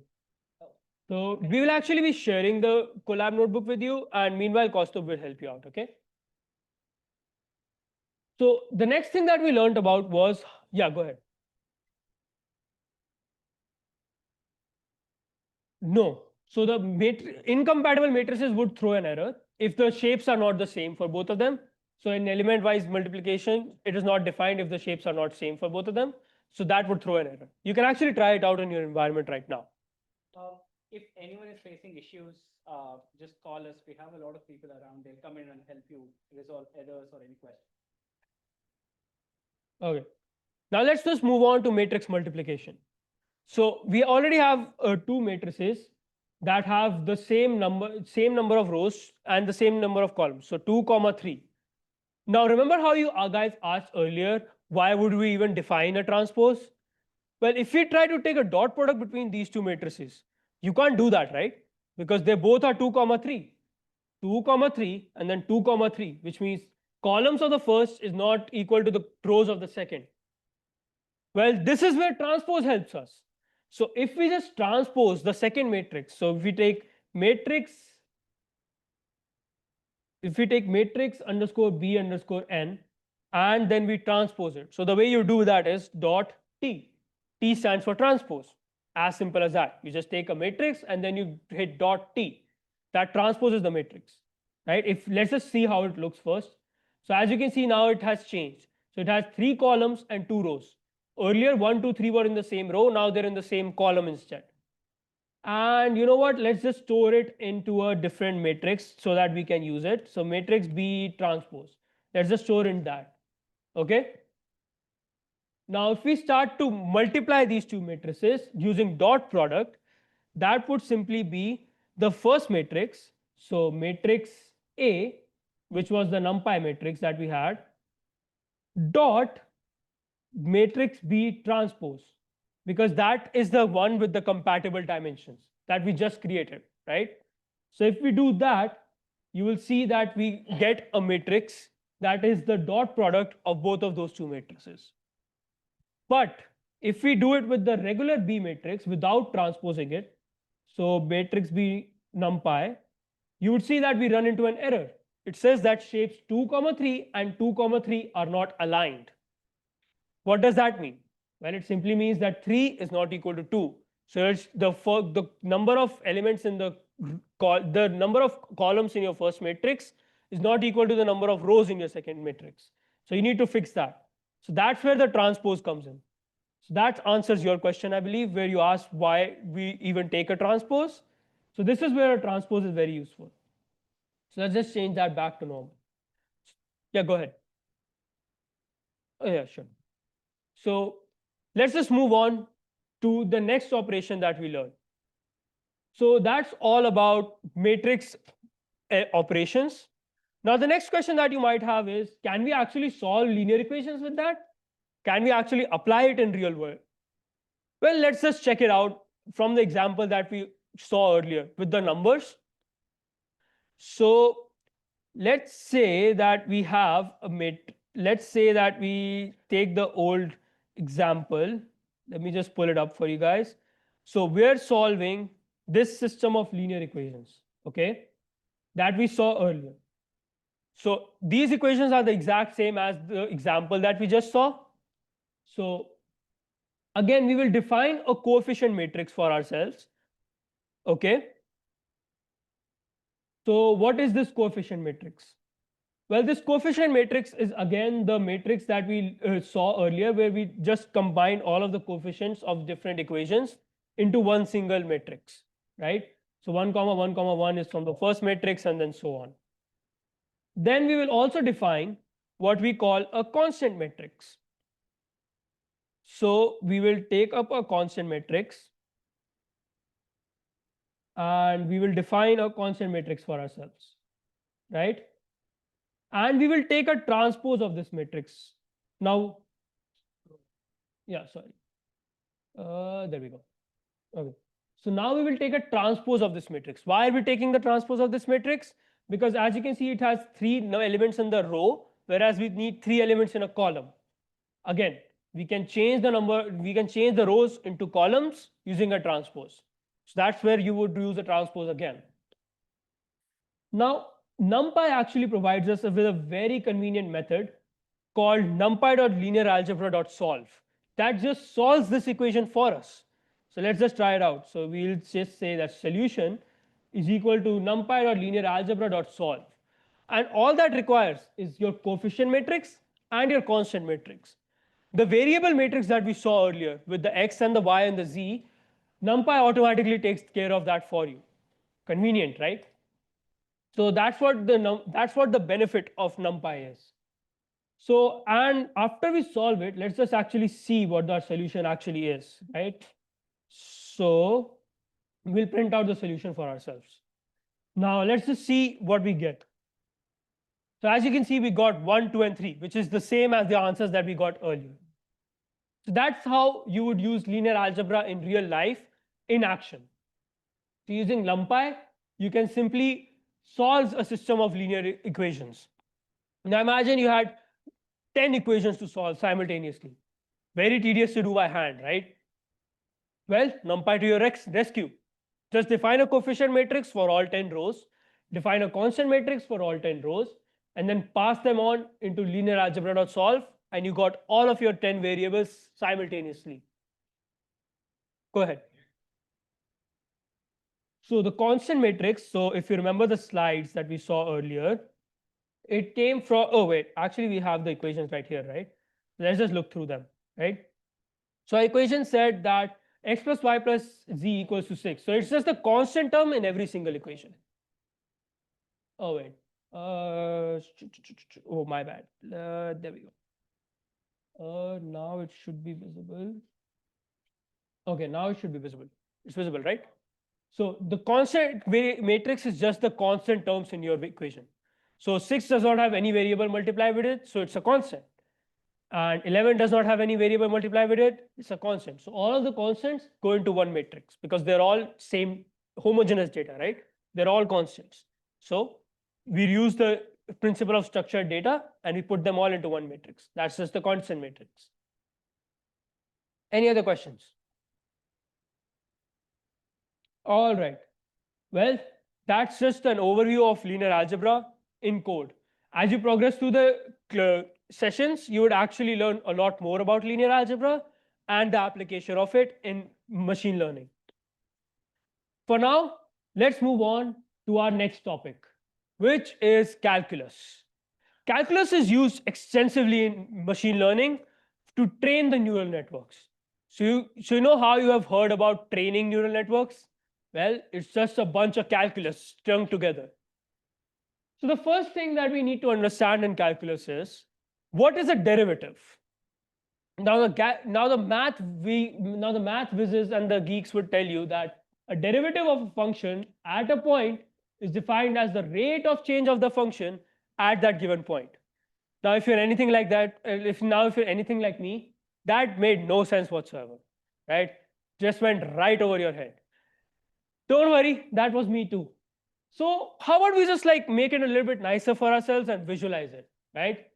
A: So we will actually be sharing the collab notebook with you, and meanwhile, Kostov will help you out, okay? So the next thing that we learned about was, yeah, go ahead. No. So the incompatible matrices would throw an error if the shapes are not the same for both of them. So in element-wise multiplication, it is not defined if the shapes are not same for both of them. So that would throw an error. You can actually try it out in your environment right now.
C: If anyone is facing issues, just call us. We have a lot of people around. They'll come in and help you resolve errors or any questions.
A: Okay. Now let's just move on to matrix multiplication. So we already have two matrices that have the same number of rows and the same number of columns. So 2 comma 3. Now remember how you guys asked earlier, why would we even define a transpose? Well, if we try to take a dot product between these two matrices, you can't do that, right? Because they both are 2 comma 3. 2 comma 3 and then 2 comma 3, which means columns of the first is not equal to the rows of the second. Well, this is where transpose helps us. So if we just transpose the second matrix, so if we take matrix underscore b underscore n, and then we transpose it. So the way you do that is dot t. T stands for transpose. As simple as that. You just take a matrix and then you hit dot t. That transposes the matrix, right? If let's just see how it looks first. So as you can see now it has changed. So it has 3 columns and 2 rows. Earlier 1, 2, 3 were in the same row. Now they're in the same column instead. And you know what? Let's just store it into a different matrix so that we can use it. So matrix B transpose. Let's just store in that. Okay. Now, if we start to multiply these two matrices using dot product, that would simply be the first matrix. So matrix A, which was the NumPy matrix that we had, dot matrix B transpose, because that is the one with the compatible dimensions that we just created, right? So if we do that, you will see that we get a matrix that is the dot product of both of those two matrices. But if we do it with the regular B matrix without transposing it, so matrix B NumPy, you would see that we run into an error. It says that shapes 2 comma 3 and 2 comma 3 are not aligned. What does that mean? Well, it simply means that 3 is not equal to 2. So it's the number of elements in the number of columns in your first matrix is not equal to the number of rows in your second matrix. So you need to fix that. So that's where the transpose comes in. So that answers your question, I believe, where you asked why we even take a transpose. So this is where a transpose is very useful. So let's just change that back to normal. Yeah, go ahead. Oh, yeah, sure. So let's just move on to the next operation that we learned. So that's all about matrix operations. Now, the next question that you might have is, can we actually solve linear equations with that? Can we actually apply it in real world? Well, let's just check it out from the example that we saw earlier with the numbers. So let's say that we have let's say that we take the old example. Let me just pull it up for you guys. So we're solving this system of linear equations, okay, that we saw earlier. So these equations are the exact same as the example that we just saw. So again, we will define a coefficient matrix for ourselves, okay. So what is this coefficient matrix? Well, this coefficient matrix is again the matrix that we saw earlier, where we just combine all of the coefficients of different equations into one single matrix, right? So 1 comma 1 comma 1 is from the first matrix, and then so on. Then we will also define what we call a constant matrix. So we will take up a constant matrix and we will define a constant matrix for ourselves, right? And we will take a transpose of this matrix. Now, yeah, sorry. There we go. Okay. So now we will take a transpose of this matrix. Why are we taking the transpose of this matrix? Because as you can see, it has 3 elements in the row, whereas we need 3 elements in a column. Again, we can change the number, we can change the rows into columns using a transpose. So that's where you would use a transpose again. Now, NumPy actually provides us with a very convenient method called numpy.linearalgebra.solve that just solves this equation for us. So let's just try it out. So we'll just say that solution is equal to numpy.linearalgebra.solve. And all that requires is your coefficient matrix and your constant matrix. The variable matrix that we saw earlier with the x and the y and the z, NumPy automatically takes care of that for you. Convenient, right? So that's what the benefit of NumPy is. So, and after we solve it, let's just actually see what our solution actually is, right? So we'll print out the solution for ourselves. Now let's just see what we get. So as you can see, we got 1, 2, and 3, which is the same as the answers that we got earlier. So that's how you would use linear algebra in real life in action. So using NumPy, you can simply solve a system of linear equations. Now imagine you had 10 equations to solve simultaneously. Very tedious to do by hand, right? Well, NumPy to your rescue. Just define a coefficient matrix for all 10 rows, define a constant matrix for all 10 rows, and then pass them on into linear algebra.solve, and you got all of your 10 variables simultaneously. Go ahead. So the constant matrix, so if you remember the slides that we saw earlier, it came from, oh wait, actually we have the equations right here, right? Let's just look through them, right? So our equation said that x plus y plus z equals to 6. So it's just a constant term in every single equation. Oh wait, oh my bad, there we go. Now it should be visible. Okay, now it should be visible. It's visible, right? So the constant matrix is just the constant terms in your equation. So 6 does not have any variable multiplied with it, so it's a constant. And 11 does not have any variable multiplied with it, it's a constant. So all of the constants go into one matrix because they're all same homogeneous data, right? They're all constants. So we use the principle of structured data and we put them all into one matrix. That's just the constant matrix. Any other questions? All right. Well, that's just an overview of linear algebra in code. As you progress through the sessions, you would actually learn a lot more about linear algebra and the application of it in machine learning. For now, let's move on to our next topic, which is calculus. Calculus is used extensively in machine learning to train the neural networks. So you know how you have heard about training neural networks? Well, it's just a bunch of calculus strung together. So the first thing that we need to understand in calculus is, what is a derivative? Now the math whizzes and the geeks would tell you that a derivative of a function at a point is defined as the rate of change of the function at that given point. Now, if you're anything like that, if you're anything like me, that made no sense whatsoever, right? Just went right over your head. Don't worry, that was me too. So how about we just like make it a little bit nicer for ourselves and visualize it, right?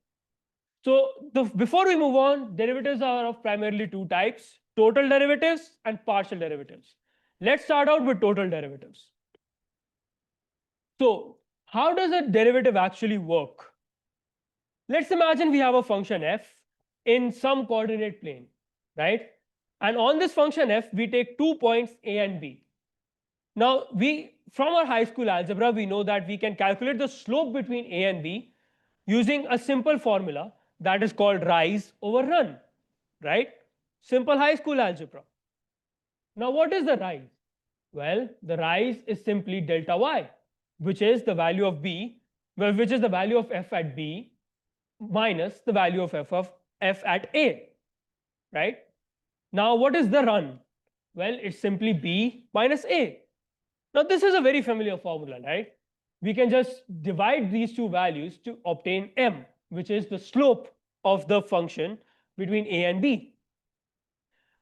A: So before we move on, derivatives are of primarily two types: total derivatives and partial derivatives. Let's start out with total derivatives. So how does a derivative actually work? Let's imagine we have a function f in some coordinate plane, right? And on this function f, we take 2 points a and b. Now, from our high school algebra, we know that we can calculate the slope between a and b using a simple formula that is called rise over run, right? Simple high school algebra. Now, what is the rise? Well, the rise is simply delta y, which is the value of b, well, which is the value of f at b minus the value of f at a, right? Now, what is the run? Well, it's simply b minus a. Now, this is a very familiar formula, right? We can just divide these two values to obtain m, which is the slope of the function between a and b.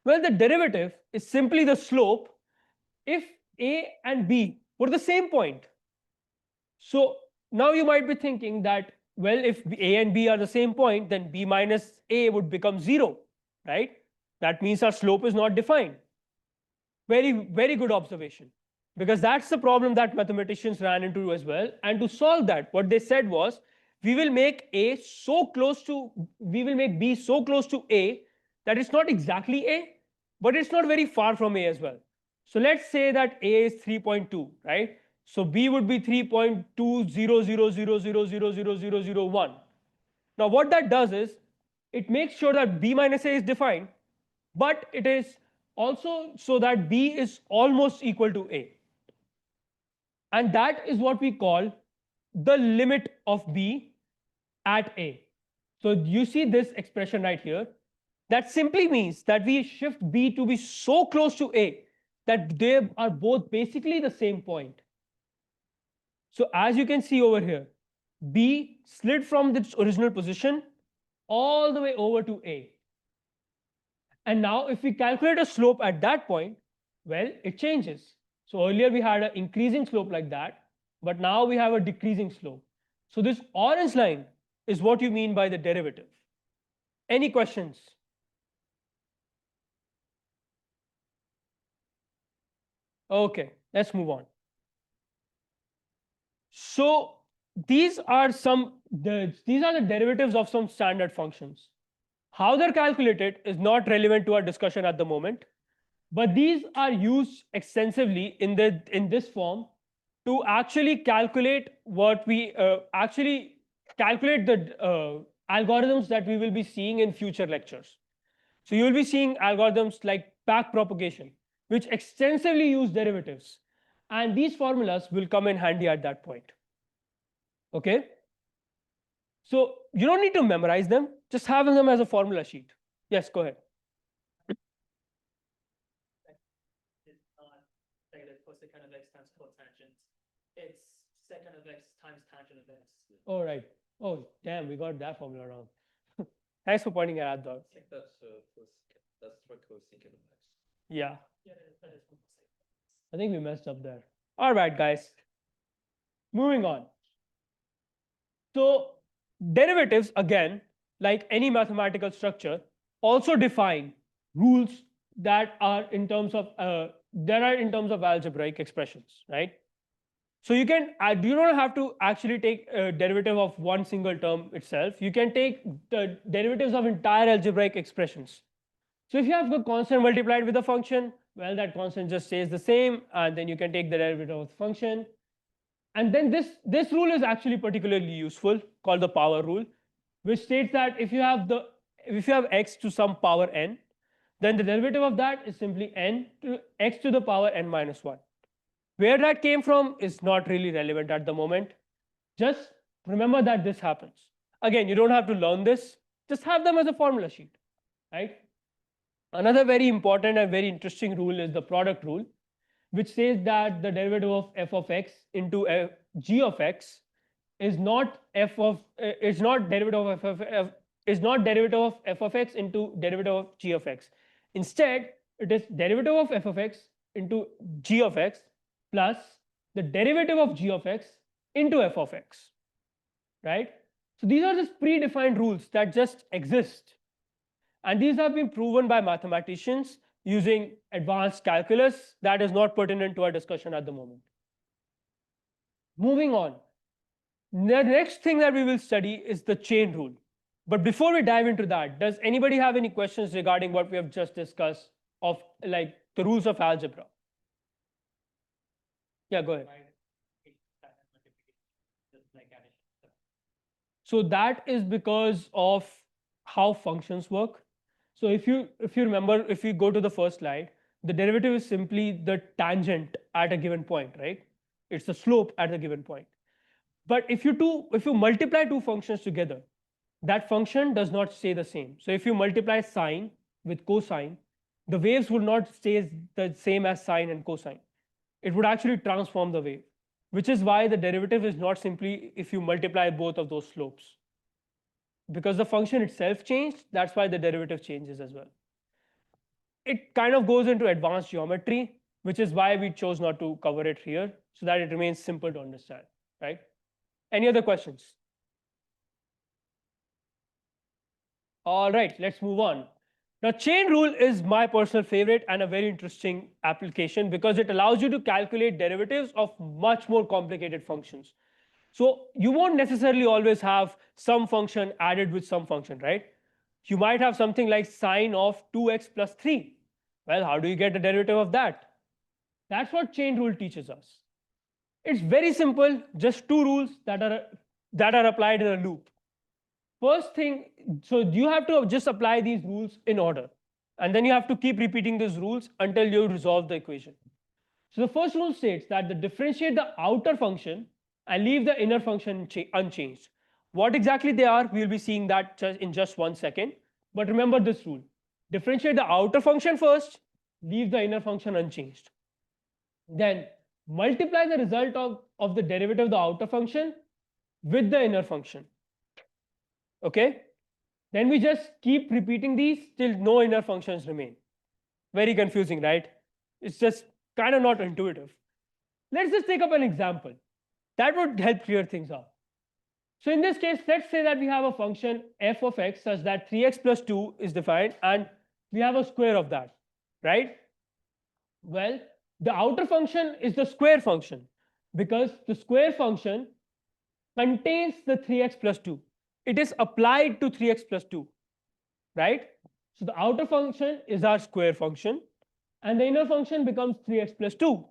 A: Well, the derivative is simply the slope if a and b were the same point. So now you might be thinking that, well, if a and b are the same point, then b minus a would become 0, right? That means our slope is not defined. Very, very good observation, because that's the problem that mathematicians ran into as well. And to solve that, what they said was, we will make b so close to a that it's not exactly a, but it's not very far from a as well. So let's say that a is 3.2, right? So b would be 3.20000000001. Now what that does is, it makes sure that b minus a is defined, but it is also so that b is almost equal to a. And that is what we call the limit of b at a. So you see this expression right here. That simply means that we shift b to be so close to a that they are both basically the same point. So as you can see over here, b slid from its original position all the way over to a. And now if we calculate a slope at that point, well, it changes. So earlier we had an increasing slope like that, but now we have a decreasing slope. So this orange line is what you mean by the derivative. Any questions? Okay, let's move on. So these are the derivatives of some standard functions. How they're calculated is not relevant to our discussion at the moment, but these are used extensively in this form to actually calculate the algorithms that we will be seeing in future lectures. So you will be seeing algorithms like back propagation, which extensively use derivatives, and these formulas will come in handy at that point. Okay? So you don't need to memorize them, just have them as a formula sheet. Yes, go ahead.
D: It's not negative cosecant of x times cotangent. It's secant of x times tangent of x.
A: Oh, right. Oh, damn, we got that formula wrong. Thanks for pointing it out, though.
B: I think that's for cosecant of x.
A: Yeah,
D: Yeah, that is cosecant.
A: I think we messed up there. All right, guys. Moving on. So derivatives, again, like any mathematical structure, also define rules that are in terms of algebraic expressions, right? So you don't have to actually take a derivative of one single term itself. You can take the derivatives of entire algebraic expressions. So if you have a constant multiplied with a function, well, that constant just stays the same, and then you can take the derivative of the function. And then this rule is actually particularly useful, called the power rule, which states that if you have x to some power n, then the derivative of that is simply x to the power n minus 1. Where that came from is not really relevant at the moment. Just remember that this happens. Again, you don't have to learn this. Just have them as a formula sheet, right? Another very important and very interesting rule is the product rule, which says that the derivative of f of x into g of x is not derivative of f of x into derivative of g of x. Instead, it is derivative of f of x into g of x plus the derivative of g of x into f of x, right? So these are just predefined rules that just exist, and these have been proven by mathematicians using advanced calculus. That is not pertinent to our discussion at the moment. Moving on, the next thing that we will study is the chain rule. But before we dive into that, does anybody have any questions regarding what we have just discussed of like the rules of algebra? Yeah, go ahead.
D: Just like addition.
A: So that is because of how functions work. So if you remember, if we go to the first slide, the derivative is simply the tangent at a given point, right? It's the slope at a given point. But if you multiply two functions together, that function does not stay the same. So if you multiply sine with cosine, the waves would not stay the same as sine and cosine. It would actually transform the wave, which is why the derivative is not simply if you multiply both of those slopes. Because the function itself changed, that's why the derivative changes as well. It kind of goes into advanced geometry, which is why we chose not to cover it here, so that it remains simple to understand, right? Any other questions? All right, let's move on. Now, chain rule is my personal favorite and a very interesting application because it allows you to calculate derivatives of much more complicated functions. So you won't necessarily always have some function added with some function, right? You might have something like sine of 2x plus 3. Well, how do you get the derivative of that? That's what chain rule teaches us. It's very simple, just two rules that are applied in a loop. First thing, so you have to just apply these rules in order. And then you have to keep repeating these rules until you resolve the equation. So the first rule states that differentiate the outer function and leave the inner function unchanged. What exactly they are, we'll be seeing that in just 1 second. But remember this rule. Differentiate the outer function first, leave the inner function unchanged. Then multiply the result of the derivative of the outer function with the inner function. Okay? Then we just keep repeating these till no inner functions remain. Very confusing, right? It's just kind of not intuitive. Let's just take up an example. That would help clear things up. So in this case, let's say that we have a function f of x such that 3x plus 2 is defined and we have a square of that, right? Well, the outer function is the square function because the square function contains the 3x plus 2. It is applied to 3x plus 2, right? So the outer function is our square function and the inner function becomes 3x plus 2.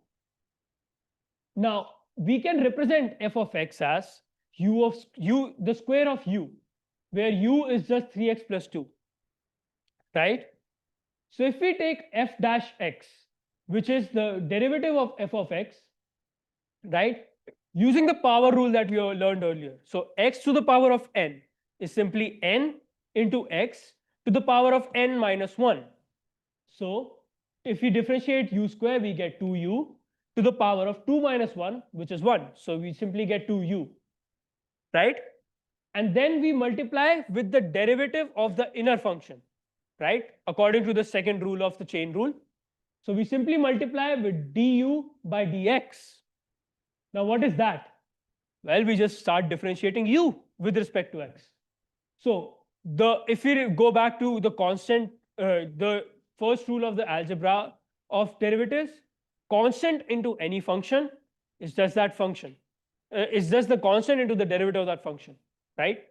A: Now, we can represent f of x as the square of u, where u is just 3x plus 2, right? So if we take f dash x, which is the derivative of f of x, right? Using the power rule that we learned earlier. So x to the power of n is simply n into x to the power of n minus 1. So if we differentiate u square, we get 2u to the power of 2 minus 1, which is 1. So we simply get 2u, right? And then we multiply with the derivative of the inner function, right? According to the second rule of the chain rule. So we simply multiply with du by dx. Now what is that? Well, we just start differentiating u with respect to x. So if we go back to the constant, the first rule of the algebra of derivatives, constant into any function is just that function. It's just the constant into the derivative of that function, right?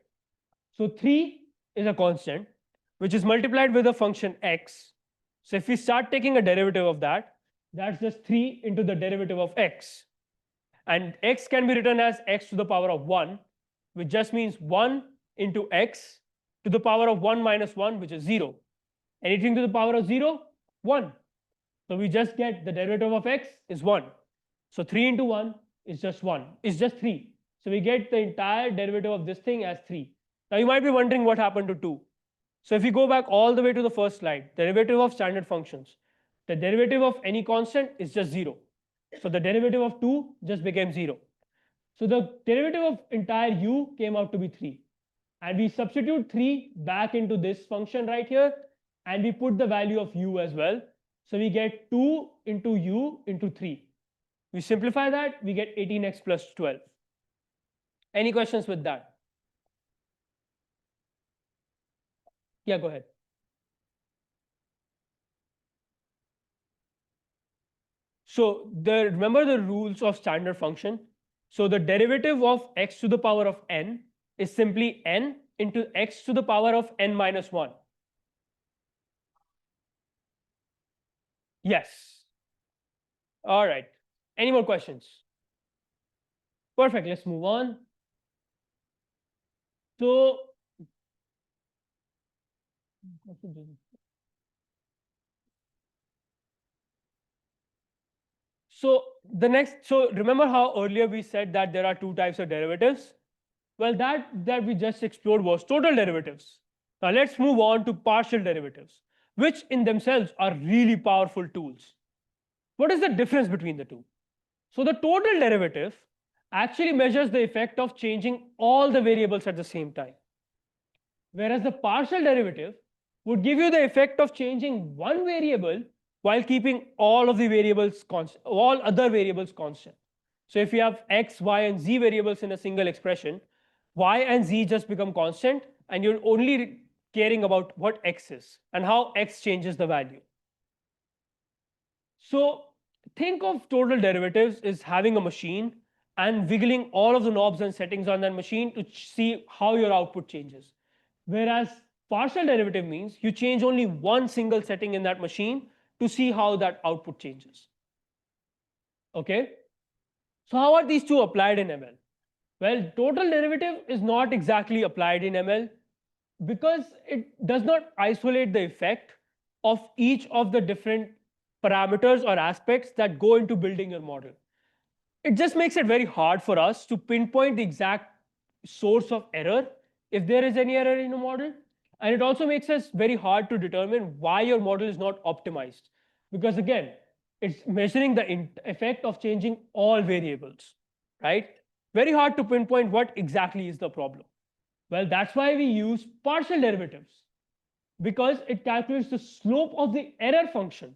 A: So 3 is a constant which is multiplied with a function x. So if we start taking a derivative of that, that's just 3 into the derivative of x. And x can be written as x to the power of 1, which just means 1 into x to the power of 1 minus 1, which is 0. Anything to the power of 0? 1. So we just get the derivative of x is 1. So 3 into 1 is just 1, is just 3. So we get the entire derivative of this thing as 3. Now you might be wondering what happened to 2. So if you go back all the way to the first slide, derivative of standard functions, the derivative of any constant is just 0. So the derivative of 2 just became 0. So the derivative of entire u came out to be 3. And we substitute 3 back into this function right here, and we put the value of u as well. So we get 2 into u into 3. We simplify that, we get 18x plus 12. Any questions with that? Yeah, go ahead. So remember the rules of standard function. So the derivative of x to the power of n is simply n into x to the power of n minus 1. Yes. All right. Any more questions? Perfect. Let's move on. So so remember how earlier we said that there are two types of derivatives? Well, that we just explored was total derivatives. Now let's move on to partial derivatives, which in themselves are really powerful tools. What is the difference between the two? So the total derivative actually measures the effect of changing all the variables at the same time. Whereas the partial derivative would give you the effect of changing one variable while keeping all of the variables constant, all other variables constant. So if you have x, y, and z variables in a single expression, y and z just become constant, and you're only caring about what x is and how x changes the value. So think of total derivatives as having a machine and wiggling all of the knobs and settings on that machine to see how your output changes. Whereas partial derivative means you change only one single setting in that machine to see how that output changes. Okay? So how are these two applied in ML? Well, total derivative is not exactly applied in ML because it does not isolate the effect of each of the different parameters or aspects that go into building your model. It just makes it very hard for us to pinpoint the exact source of error if there is any error in a model. And it also makes us very hard to determine why your model is not optimized. Because again, it's measuring the effect of changing all variables, right? Very hard to pinpoint what exactly is the problem. Well, that's why we use partial derivatives, because it calculates the slope of the error function.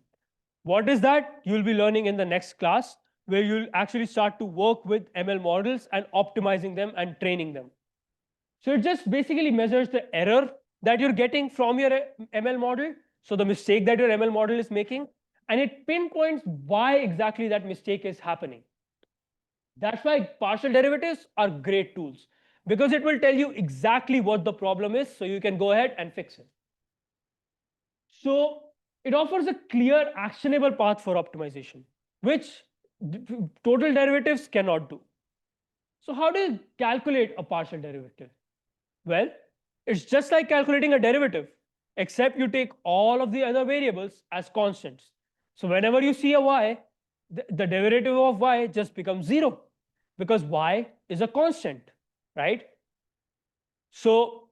A: What is that? You'll be learning in the next class, where you'll actually start to work with ML models and optimizing them and training them. So it just basically measures the error that you're getting from your ML model, so the mistake that your ML model is making, and it pinpoints why exactly that mistake is happening. That's why partial derivatives are great tools, because it will tell you exactly what the problem is, so you can go ahead and fix it. So it offers a clear, actionable path for optimization, which total derivatives cannot do. So how do you calculate a partial derivative? Well, it's just like calculating a derivative, except you take all of the other variables as constants. So whenever you see a y, the derivative of y just becomes 0, because y is a constant, right? So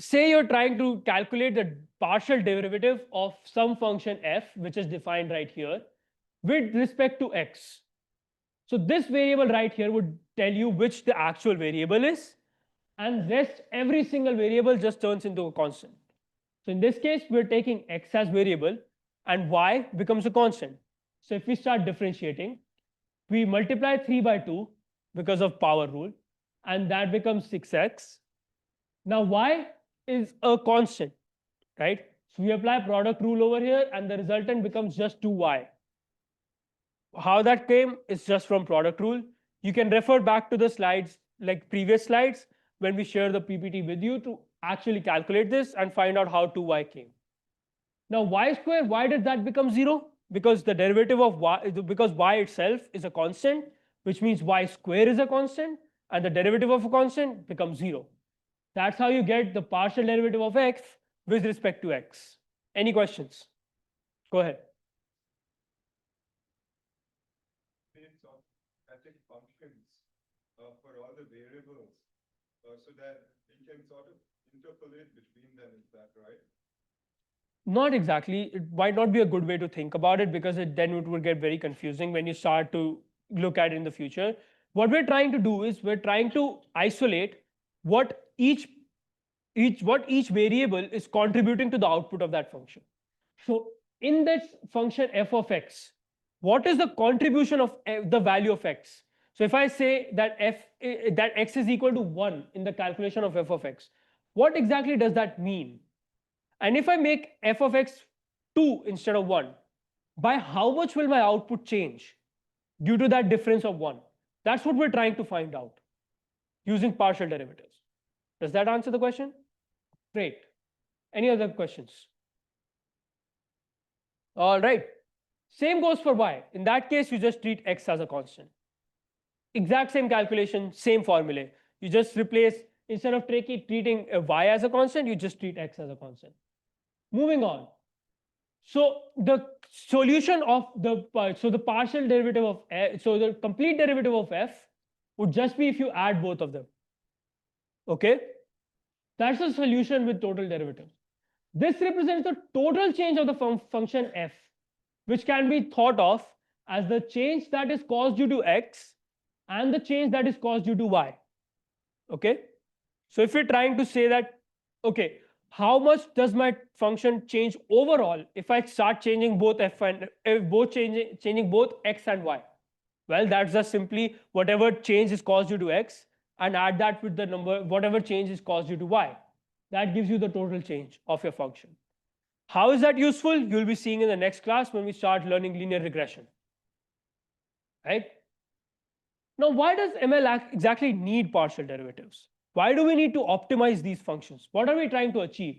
A: say you're trying to calculate the partial derivative of some function f, which is defined right here, with respect to x. So this variable right here would tell you which the actual variable is, and rest every single variable just turns into a constant. So in this case, we're taking x as variable and y becomes a constant. So if we start differentiating, we multiply 3 by 2 because of power rule, and that becomes 6x. Now y is a constant, right? So we apply product rule over here, and the resultant becomes just 2y. How that came is just from product rule. You can refer back to the slides, like previous slides, when we share the PPT with you, to actually calculate this and find out how 2y came. Now y square, why did that become 0? Because the derivative of y, because y itself is a constant, which means y square is a constant, and the derivative of a constant becomes 0. That's how you get the partial derivative of x with respect to x. Any questions? Go ahead.
E: Of static functions for all the variables, so that we can sort of interpolate between them. Is that right?
A: Not exactly. It might not be a good way to think about it, because then it will get very confusing when you start to look at it in the future. What we're trying to do is we're trying to isolate what each variable is contributing to the output of that function. So in this function f of x, what is the contribution of the value of x? So if I say that that x is equal to 1 in the calculation of f of x, what exactly does that mean? And if I make f of x 2 instead of 1, by how much will my output change due to that difference of 1? That's what we're trying to find out using partial derivatives. Does that answer the question? Great. Any other questions? All right. Same goes for y. In that case, you just treat x as a constant. Exact same calculation, same formulae. You just replace instead of treating y as a constant, you just treat x as a constant. Moving on. So the solution of the partial derivative of f, so the complete derivative of f would just be if you add both of them. Okay, that's the solution with total derivatives. This represents the total change of the function f, which can be thought of as the change that is caused due to x and the change that is caused due to y. Okay, so if we're trying to say that, okay, how much does my function change overall if I start changing both f and changing both x and y? Well, that's just simply whatever change is caused due to x and add that with the number whatever change is caused due to y. That gives you the total change of your function. How is that useful? You'll be seeing in the next class when we start learning linear regression. Right? Now, why does ML exactly need partial derivatives? Why do we need to optimize these functions? What are we trying to achieve?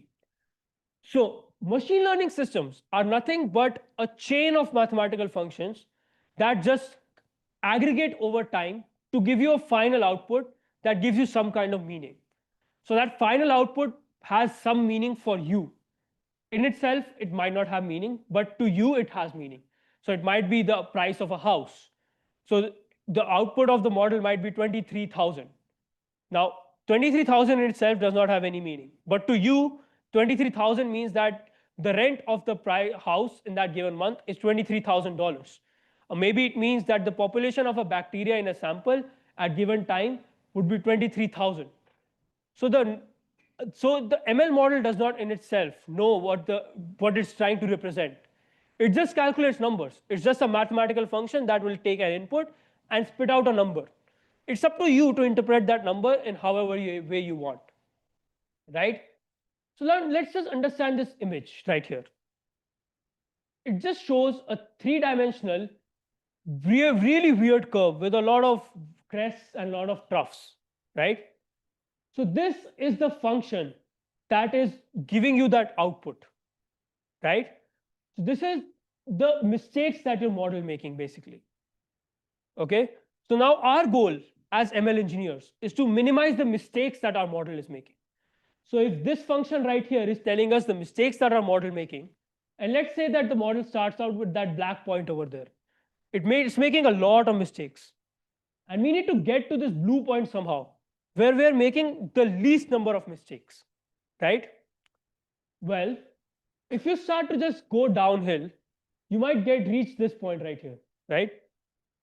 A: So, machine learning systems are nothing but a chain of mathematical functions that just aggregate over time to give you a final output that gives you some kind of meaning. So that final output has some meaning for you. In itself, it might not have meaning, but to you, it has meaning. So it might be the price of a house. So the output of the model might be 23,000. Now, 23,000 in itself does not have any meaning. But to you, 23,000 means that the rent of the house in that given month is $23,000. Or maybe it means that the population of a bacteria in a sample at given time would be 23,000. So the ML model does not in itself know what it's trying to represent. It just calculates numbers. It's just a mathematical function that will take an input and spit out a number. It's up to you to interpret that number in however way you want. Right? So now let's just understand this image right here. It just shows a three-dimensional, really weird curve with a lot of crests and a lot of troughs. Right? So this is the function that is giving you that output, right? So this is the mistakes that your model making basically. Okay, so now our goal as ML engineers is to minimize the mistakes that our model is making. So if this function right here is telling us the mistakes that our model making, and let's say that the model starts out with that black point over there, it's making a lot of mistakes, and we need to get to this blue point somehow, where we're making the least number of mistakes, right? Well, if you start to just go downhill, you might reach this point right here, right?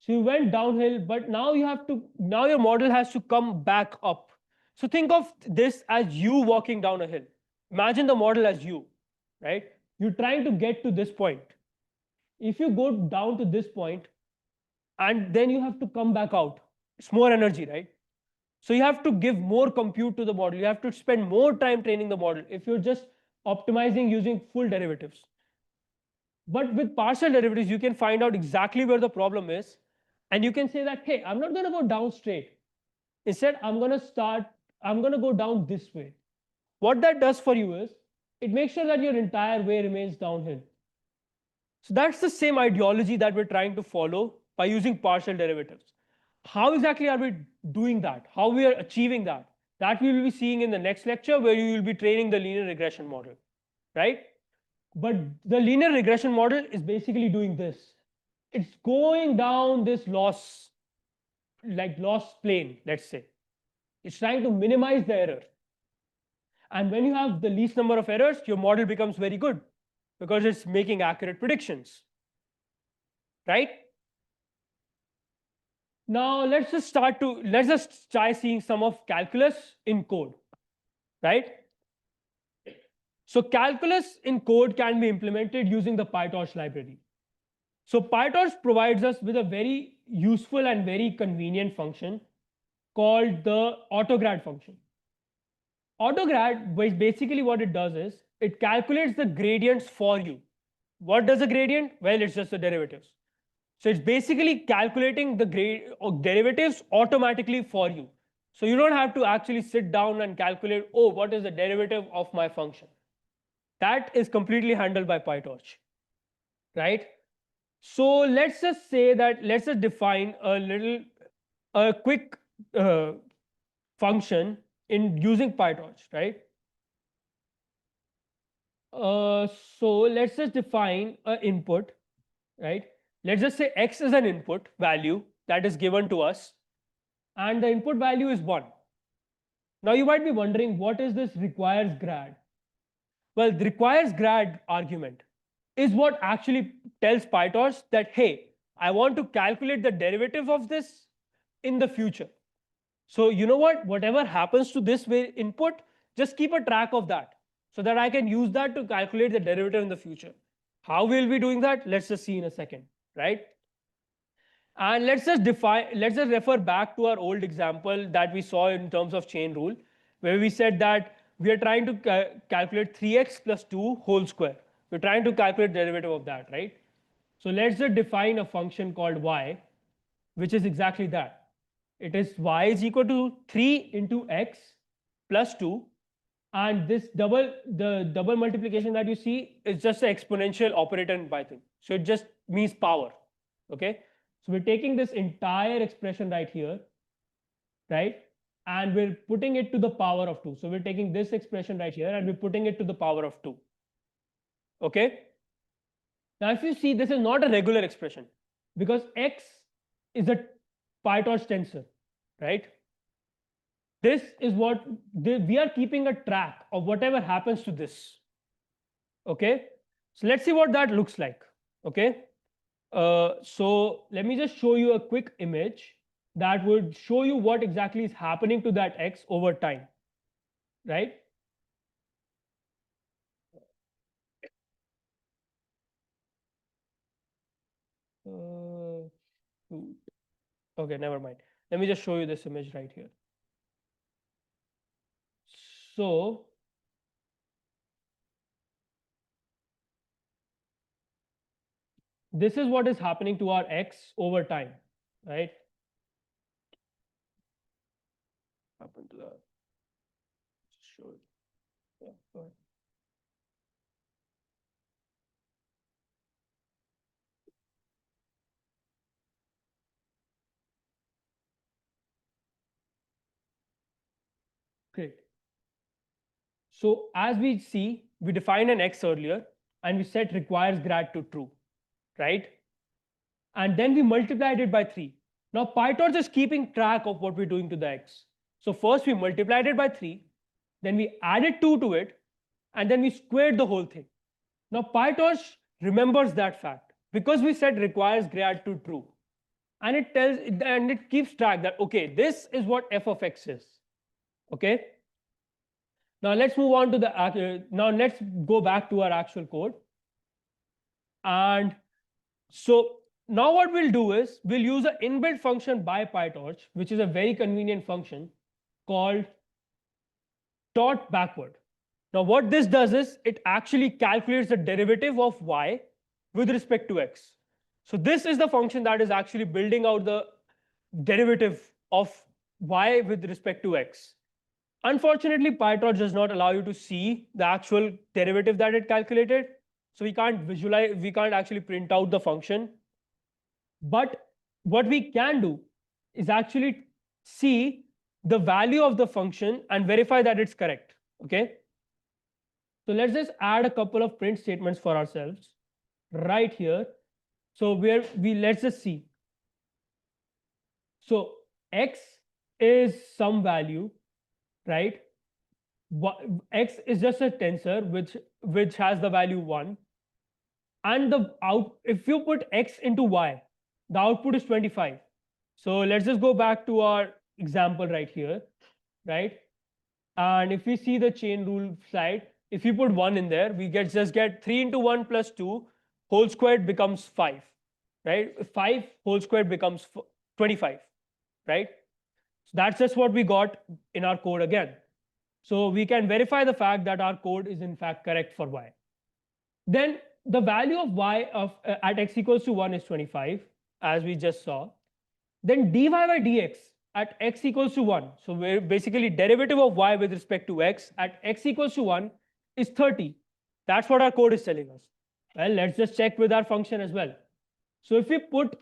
A: So you went downhill, but now your model has to come back up. So think of this as you walking down a hill. Imagine the model as you, right? You're trying to get to this point. If you go down to this point, and then you have to come back out, it's more energy, right? So you have to give more compute to the model. You have to spend more time training the model if you're just optimizing using full derivatives. But with partial derivatives, you can find out exactly where the problem is. And you can say that, hey, I'm not going to go down straight. Instead, I'm going to go down this way. What that does for you is, it makes sure that your entire way remains downhill. So that's the same ideology that we're trying to follow by using partial derivatives. How exactly are we doing that? How we are achieving that? That we will be seeing in the next lecture, where you will be training the linear regression model, right? But the linear regression model is basically doing this. It's going down this loss plane, let's say. It's trying to minimize the error. And when you have the least number of errors, your model becomes very good because it's making accurate predictions, right? Now let's just try seeing some of calculus in code, right? So calculus in code can be implemented using the PyTorch library. So PyTorch provides us with a very useful and very convenient function called the autograd function. Autograd, basically what it does is, it calculates the gradients for you. What does a gradient? Well, it's just the derivatives. So it's basically calculating the derivatives automatically for you. So you don't have to actually sit down and calculate, oh, what is the derivative of my function? That is completely handled by PyTorch, right? So let's just define a quick function in using PyTorch, right? So let's just define an input, right? Let's just say x is an input value that is given to us, and the input value is 1. Now you might be wondering, what is this requires grad? Well, the requires grad argument is what actually tells PyTorch that, hey, I want to calculate the derivative of this in the future. So you know what? Whatever happens to this way input, just keep a track of that so that I can use that to calculate the derivative in the future. How we'll be doing that? Let's just see in a second, right? And let's just refer back to our old example that we saw in terms of chain rule, where we said that we are trying to calculate 3x plus 2 whole square. We're trying to calculate derivative of that, right? So let's just define a function called y, which is exactly that. It is y is equal to 3 into x plus 2, and the double multiplication that you see is just an exponential operator in Python. So it just means power, okay? So we're taking this entire expression right here, right? And we're putting it to the power of 2. So we're taking this expression right here and we're putting it to the power of 2. Okay? Now if you see, this is not a regular expression because x is a PyTorch tensor, right? This is what we are keeping a track of whatever happens to this. Okay? So let's see what that looks like. Okay? So let me just show you a quick image that would show you what exactly is happening to that x over time, right? Okay, never mind. Let me just show you this image right here. So this is what is happening to our x over time, right? Happen to that. Show it. Yeah, go ahead. Great. So as we see, we defined an x earlier and we set requires grad to true, right? And then we multiplied it by 3. Now PyTorch is keeping track of what we're doing to the x. So first we multiplied it by 3, then we added 2 to it, and then we squared the whole thing. Now PyTorch remembers that fact because we set requires grad to true. And it keeps track that, okay, this is what f of x is. Okay. Now let's move on to now let's go back to our actual code. And so now what we'll do is we'll use an inbuilt function by PyTorch, which is a very convenient function called tot backward. Now what this does is it actually calculates the derivative of y with respect to x. So this is the function that is actually building out the derivative of y with respect to x. Unfortunately, PyTorch does not allow you to see the actual derivative that it calculated. So we can't visualize, we can't actually print out the function. But what we can do is actually see the value of the function and verify that it's correct. Okay. So let's just add a couple of print statements for ourselves right here. So let's just see. So x is some value, right? X is just a tensor which has the value 1, and if you put x into y, the output is 25. So let's just go back to our example right here, right? And if we see the chain rule slide, if you put 1 in there, we just get 3 into 1 plus 2 whole squared becomes 5, right? 5 whole squared becomes 25, right? So that's just what we got in our code again. So we can verify the fact that our code is in fact correct for y. Then the value of y at x equals to 1 is 25, as we just saw. Then dy by dx at x equals to 1. So we're basically derivative of y with respect to x at x equals to 1 is 30. That's what our code is telling us. Well, let's just check with our function as well. So if we put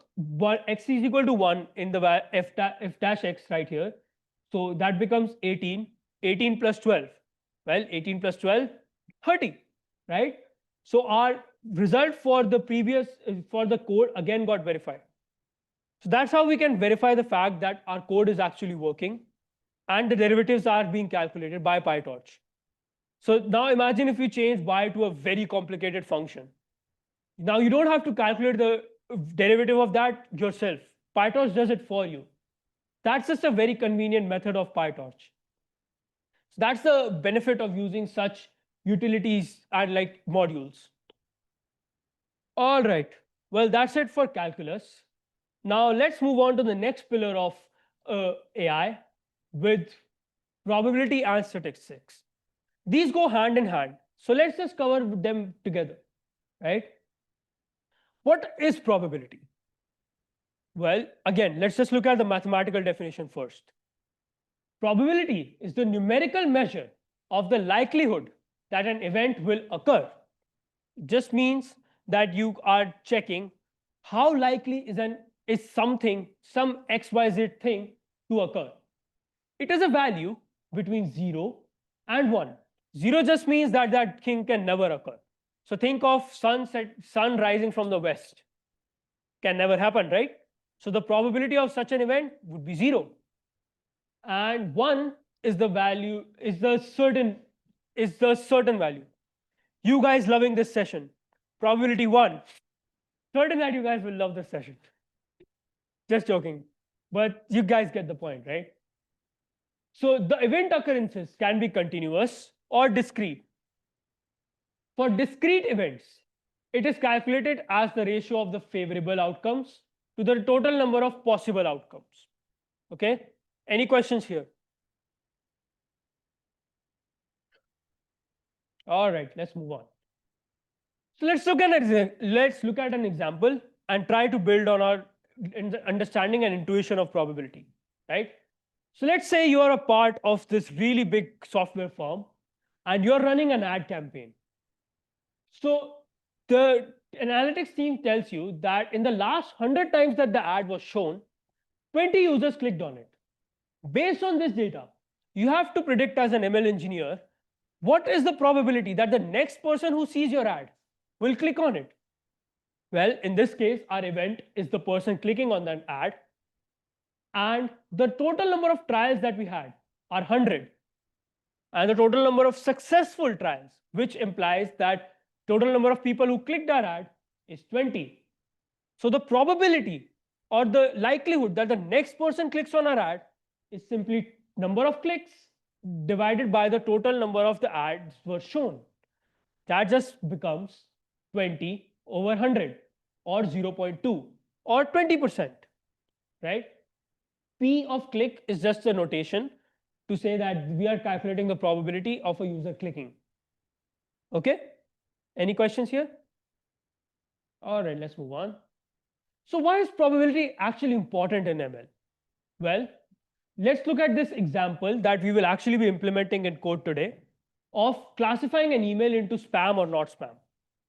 A: x is equal to 1 in the f dash x right here, so that becomes 18. 18 plus 12. Well, 18 plus 12, 30, right? So our result for the previous, for the code again got verified. So that's how we can verify the fact that our code is actually working and the derivatives are being calculated by PyTorch. So now imagine if you change y to a very complicated function. Now you don't have to calculate the derivative of that yourself. PyTorch does it for you. That's just a very convenient method of PyTorch. So that's the benefit of using such utilities and like modules. All right. Well, that's it for calculus. Now let's move on to the next pillar of AI with probability and statistics. These go hand in hand. So let's just cover them together, right? What is probability? Well, again, let's just look at the mathematical definition first. Probability is the numerical measure of the likelihood that an event will occur. It just means that you are checking how likely is something, some XYZ thing to occur. It is a value between 0 and 1. 0 just means that that thing can never occur. So think of sun rising from the west. Can never happen, right? So the probability of such an event would be 0. And 1 is the value, is the certain value. You guys loving this session. Probability 1. Certain that you guys will love this session. Just joking. But you guys get the point, right? So the event occurrences can be continuous or discrete. For discrete events, it is calculated as the ratio of the favorable outcomes to the total number of possible outcomes. Okay? Any questions here? All right, let's move on. So let's look at an example and try to build on our understanding and intuition of probability, right? So let's say you are a part of this really big software firm and you're running an ad campaign. So the analytics team tells you that in the last 100 times that the ad was shown, 20 users clicked on it. Based on this data, you have to predict as an ML engineer, what is the probability that the next person who sees your ad will click on it? Well, in this case, our event is the person clicking on that ad. And the total number of trials that we had are 100. And the total number of successful trials, which implies that total number of people who clicked our ad is 20. So the probability or the likelihood that the next person clicks on our ad is simply number of clicks divided by the total number of the ads were shown. That just becomes 20 over 100 or 0.2 or 20%, right? P of click is just a notation to say that we are calculating the probability of a user clicking. Okay? Any questions here? All right, let's move on. So why is probability actually important in ML? Well, let's look at this example that we will actually be implementing in code today of classifying an email into spam or not spam,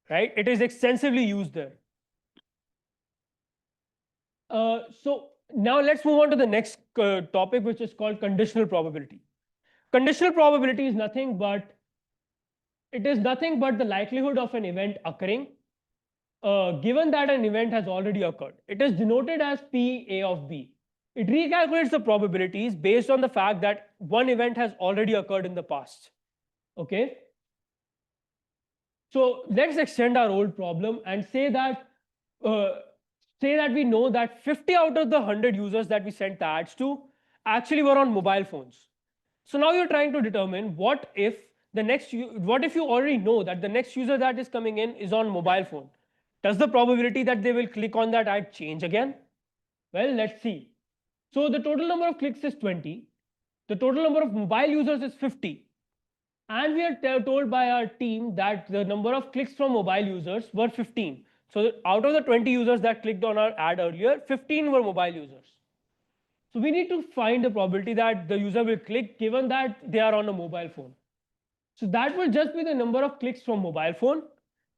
A: right? It is extensively used there. So now let's move on to the next topic, which is called conditional probability. Conditional probability is nothing but the likelihood of an event occurring given that an event has already occurred. It is denoted as PA of B. It recalculates the probabilities based on the fact that one event has already occurred in the past. Okay? So let's extend our old problem and say that we know that 50 out of the 100 users that we sent the ads to actually were on mobile phones. So now you're trying to determine what if you already know that the next user that is coming in is on mobile phone. Does the probability that they will click on that ad change again? Well, let's see. So the total number of clicks is 20. The total number of mobile users is 50. And we are told by our team that the number of clicks from mobile users were 15. So out of the 20 users that clicked on our ad earlier, 15 were mobile users. So we need to find the probability that the user will click given that they are on a mobile phone. So that will just be the number of clicks from mobile phone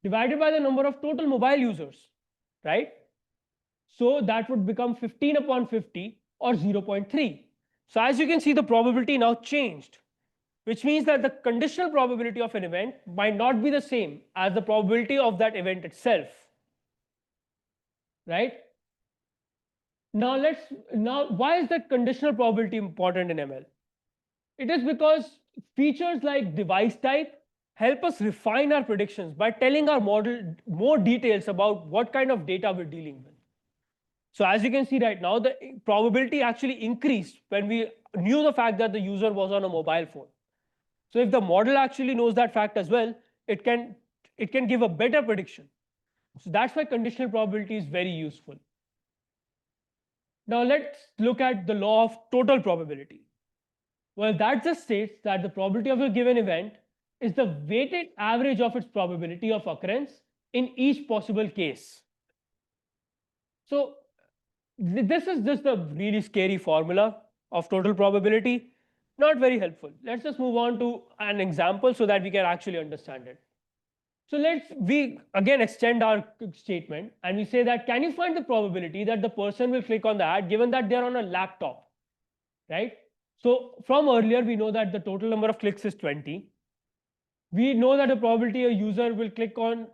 A: divided by the number of total mobile users, right? So that would become 15 upon 50 or 0.3. So as you can see, the probability now changed. which means that the conditional probability of an event might not be the same as the probability of that event itself, right? Now why is that conditional probability important in ML? It is because features like device type help us refine our predictions by telling our model more details about what kind of data we're dealing with. So as you can see right now, the probability actually increased when we knew the fact that the user was on a mobile phone. So if the model actually knows that fact as well, it can give a better prediction. So that's why conditional probability is very useful. Now let's look at the law of total probability. Well, that just states that the probability of a given event is the weighted average of its probability of occurrence in each possible case. So this is just a really scary formula of total probability, not very helpful. Let's just move on to an example so that we can actually understand it. So we again extend our statement and we say that, can you find the probability that the person will click on the ad given that they're on a laptop, right? So from earlier, we know that the total number of clicks is 20. We know that the probability a user will click on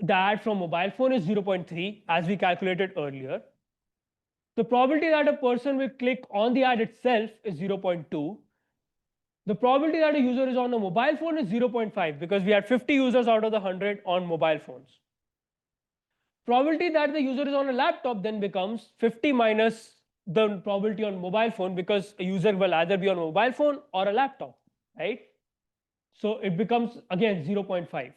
A: the ad from mobile phone is 0.3 as we calculated earlier. The probability that a person will click on the ad itself is 0.2. The probability that a user is on a mobile phone is 0.5 because we had 50 users out of the 100 on mobile phones. Probability that the user is on a laptop then becomes 50 minus the probability on mobile phone because a user will either be on a mobile phone or a laptop, right? So it becomes again 0.5.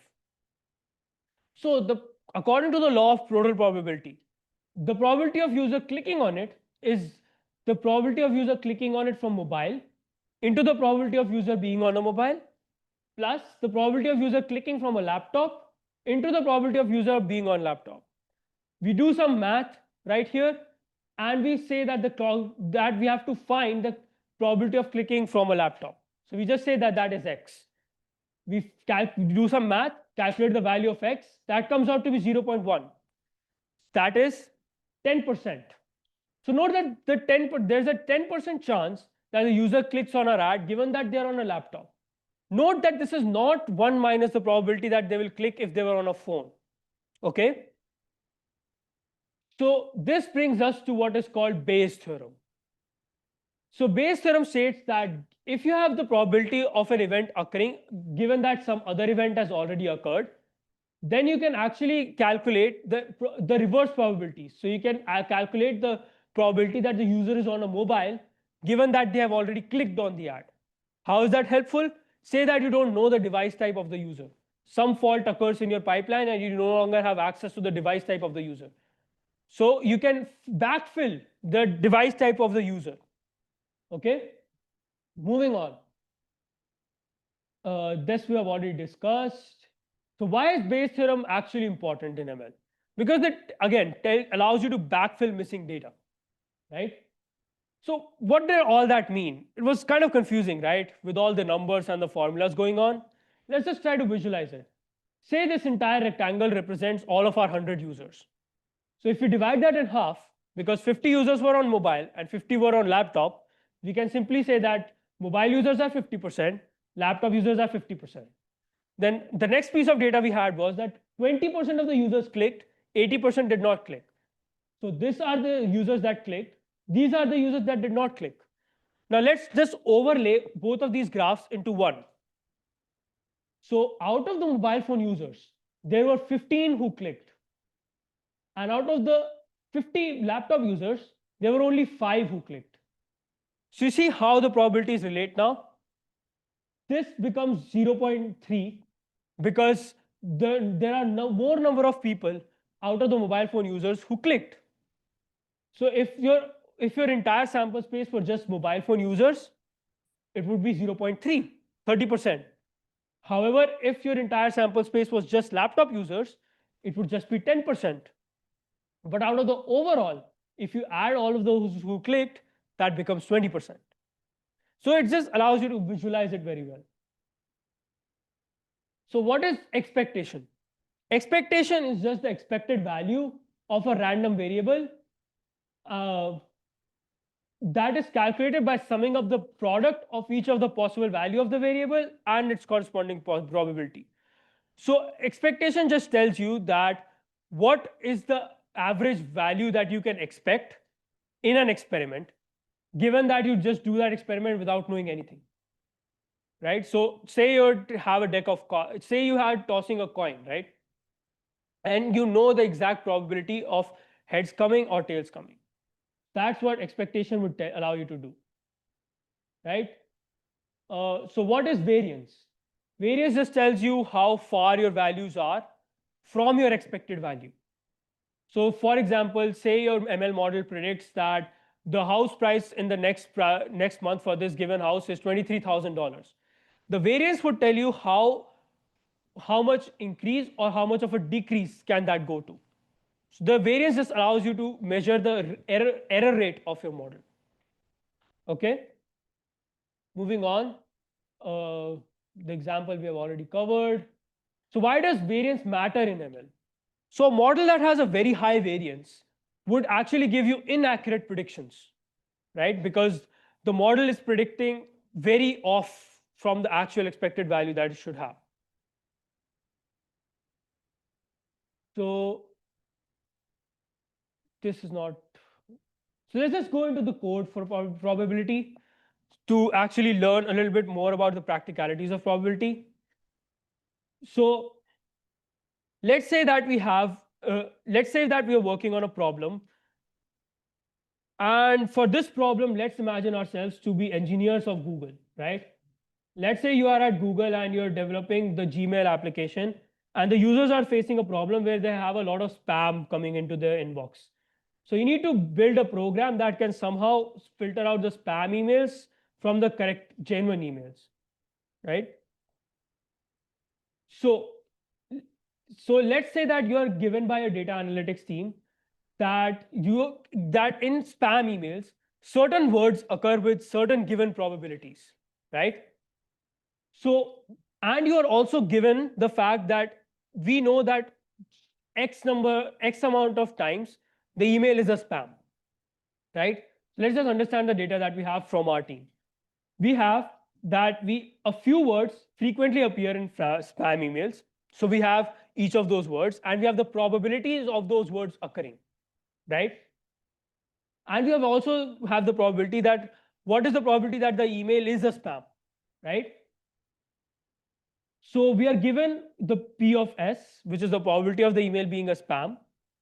A: So according to the law of total probability, the probability of user clicking on it is the probability of user clicking on it from mobile into the probability of user being on a mobile plus the probability of user clicking from a laptop into the probability of user being on laptop. We do some math right here and we say that that we have to find the probability of clicking from a laptop. So we just say that that is x. We do some math, calculate the value of x, that comes out to be 0.1. That is 10%. So note that there's a 10% chance that the user clicks on our ad given that they're on a laptop. Note that this is not 1 minus the probability that they will click if they were on a phone. Okay? So this brings us to what is called Bayes' theorem. So Bayes' theorem states that if you have the probability of an event occurring, given that some other event has already occurred, then you can actually calculate the reverse probability. So you can calculate the probability that the user is on a mobile, given that they have already clicked on the ad. How is that helpful? Say that you don't know the device type of the user. Some fault occurs in your pipeline and you no longer have access to the device type of the user. So you can backfill the device type of the user. Okay, moving on. This we have already discussed. So why is Bayes' theorem actually important in ML? Because it again allows you to backfill missing data, right? So what did all that mean? It was kind of confusing, right? With all the numbers and the formulas going on. Let's just try to visualize it. Say this entire rectangle represents all of our 100 users. So if we divide that in half, because 50 users were on mobile and 50 were on laptop, we can simply say that mobile users are 50%, laptop users are 50%. Then the next piece of data we had was that 20% of the users clicked, 80% did not click. So these are the users that clicked, these are the users that did not click. Now let's just overlay both of these graphs into one. So out of the mobile phone users, there were 15 who clicked. And out of the 50 laptop users, there were only 5 who clicked. So you see how the probabilities relate now? This becomes 0.3 because there are more number of people out of the mobile phone users who clicked. So if your entire sample space were just mobile phone users, it would be 0.3, 30%. However, if your entire sample space was just laptop users, it would just be 10%. But out of the overall, if you add all of those who clicked, that becomes 20%. So it just allows you to visualize it very well. So what is expectation? Expectation is just the expected value of a random variable that is calculated by summing up the product of each of the possible value of the variable and its corresponding probability. So expectation just tells you that what is the average value that you can expect in an experiment, given that you just do that experiment without knowing anything, right? So say you have a deck of say you had tossing a coin, right? And you know the exact probability of heads coming or tails coming. That's what expectation would allow you to do, right? So what is variance? Variance just tells you how far your values are from your expected value. So for example, say your ML model predicts that the house price in the next month for this given house is $23,000. The variance would tell you how much increase or how much of a decrease can that go to. So the variance just allows you to measure the error rate of your model. Okay. Moving on, the example we have already covered. So why does variance matter in ML? So a model that has a very high variance would actually give you inaccurate predictions, right? Because the model is predicting very off from the actual expected value that it should have. So this is not. So let's just go into the code for probability to actually learn a little bit more about the practicalities of probability. So let's say that we are working on a problem. And for this problem, let's imagine ourselves to be engineers of Google, right? Let's say you are at Google and you're developing the Gmail application, and the users are facing a problem where they have a lot of spam coming into their inbox. So you need to build a program that can somehow filter out the spam emails from the correct genuine emails, right? So let's say that you are given by a data analytics team that in spam emails certain words occur with certain given probabilities, right? So, and you are also given the fact that we know that x amount of times the email is a spam, right? Let's just understand the data that we have from our team. We have that a few words frequently appear in spam emails. So we have each of those words and we have the probabilities of those words occurring, right? And we also have the probability that what is the probability that the email is a spam, right? So we are given the P of S, which is the probability of the email being a spam.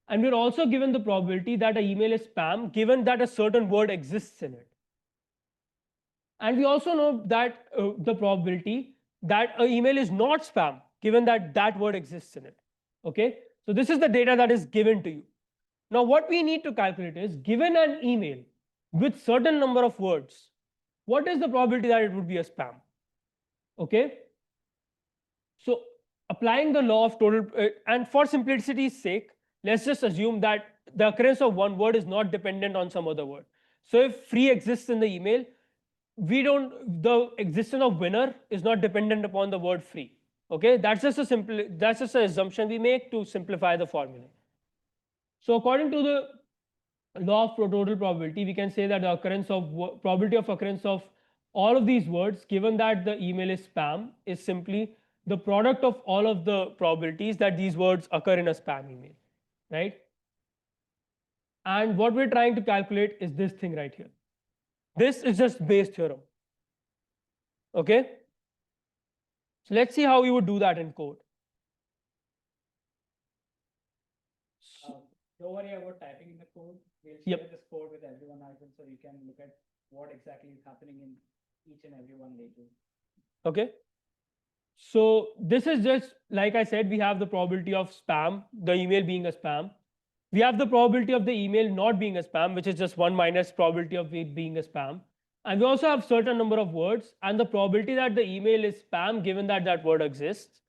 A: And we're also given the probability that an email is spam given that a certain word exists in it. And we also know that the probability that an email is not spam given that that word exists in it. Okay, so this is the data that is given to you. Now what we need to calculate is, given an email with certain number of words, what is the probability that it would be a spam? Okay, so applying the law of total, and for simplicity's sake, let's just assume that the occurrence of one word is not dependent on some other word. So if free exists in the email, the existence of winner is not dependent upon the word free. Okay, that's just an assumption we make to simplify the formula. So according to the law of total probability, we can say that the occurrence of probability of occurrence of all of these words, given that the email is spam, is simply the product of all of the probabilities that these words occur in a spam email, right? And what we're trying to calculate is this thing right here. This is just Bayes' theorem. Okay? So let's see how we would do that in code.
C: Don't worry about typing in the code. We'll
A: Yep.
C: share this code with everyone as well, so you can look at what exactly is happening in each and every one later.
A: Okay? So this is just, like I said, we have the probability of spam, the email being a spam. We have the probability of the email not being a spam, which is just 1 minus probability of it being a spam. And we also have certain number of words and the probability that the email is spam given that that word exists.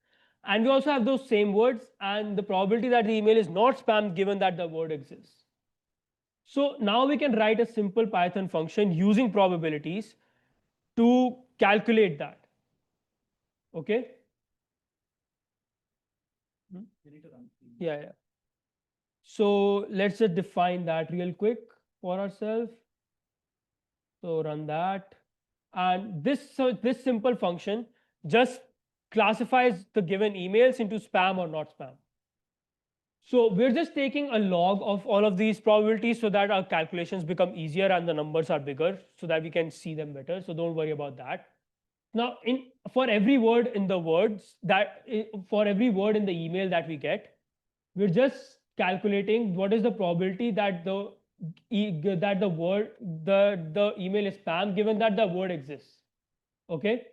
A: And we also have those same words and the probability that the email is not spam given that the word exists. So now we can write a simple Python function using probabilities to calculate that. Okay?
C: You need to run.
A: Yeah. So let's just define that real quick for ourselves. So run that. And this simple function just classifies the given emails into spam or not spam. So we're just taking a log of all of these probabilities so that our calculations become easier and the numbers are bigger so that we can see them better. So don't worry about that. Now, for every word in the for every word in the email that we get, we're just calculating what is the probability that the email is spam given that the word exists. Okay.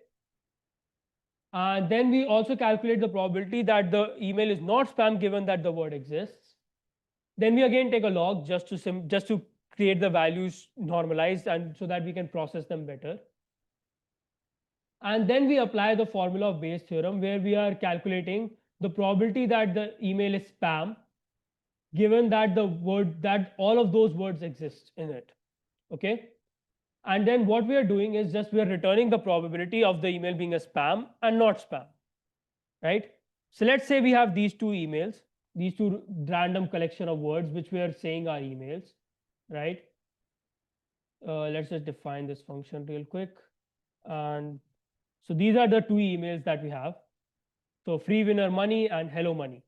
A: And then we also calculate the probability that the email is not spam given that the word exists. Then we again take a log just to create the values normalized and so that we can process them better. And then we apply the formula of Bayes' theorem where we are calculating the probability that the email is spam given that all of those words exist in it. Okay. And then what we are doing is just we are returning the probability of the email being a spam and not spam. Right. So let's say we have these two emails, these two random collection of words which we are saying are emails. Right. Let's just define this function real quick. And so these are the two emails that we have. So free winner money and hello money.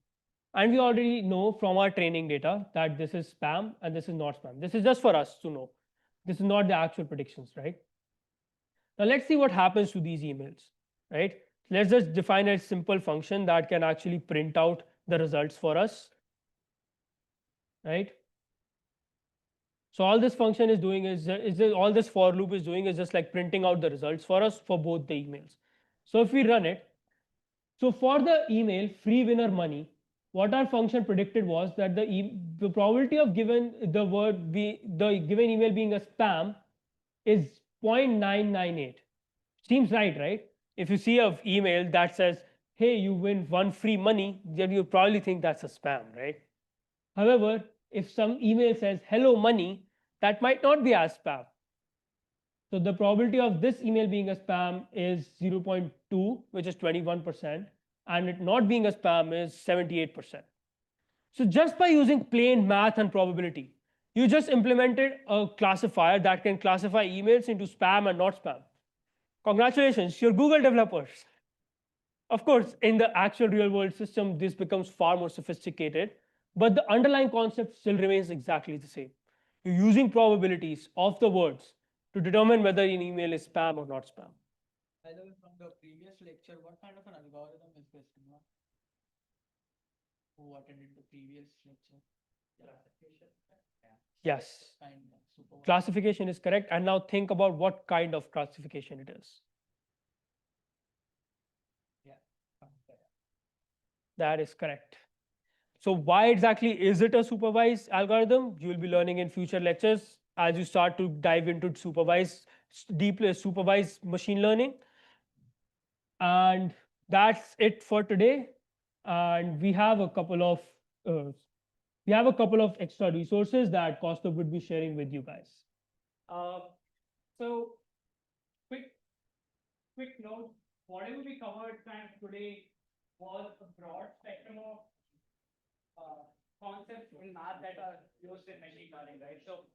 A: And we already know from our training data that this is spam and this is not spam. This is just for us to know. This is not the actual predictions, right? Now let's see what happens to these emails, right? Let's just define a simple function that can actually print out the results for us, right? So all this function is doing all this for loop is doing is just like printing out the results for us for both the emails. So if we run it, so for the email free winner money, what our function predicted was that the probability of given the given email being a spam is 0.998. Seems right? If you see an email that says, hey, you win one free money, then you probably think that's a spam, right? However, if some email says hello money, that might not be as spam. So the probability of this email being a spam is 0.2, which is 21%, and it not being a spam is 78%. So just by using plain math and probability, you just implemented a classifier that can classify emails into spam and not spam. Congratulations, you're Google developers. Of course, in the actual real world system, this becomes far more sophisticated, but the underlying concept still remains exactly the same. You're using probabilities of the words to determine whether an email is spam or not spam.
F: By the way, from the previous lecture, what kind of an algorithm is this? Who attended the previous lecture?
D: Classification.
A: Yes.
F: Kind of supervised.
A: Classification is correct. And now think about what kind of classification it is.
F: Yeah.
A: That is correct. So why exactly is it a supervised algorithm? You will be learning in future lectures as you start to dive into deeply supervised machine learning. And that's it for today. And we have a couple of extra resources that Costa would be sharing with you guys.
C: So quick note, whatever we covered today was a broad spectrum of concepts in math that are used in machine learning, right? So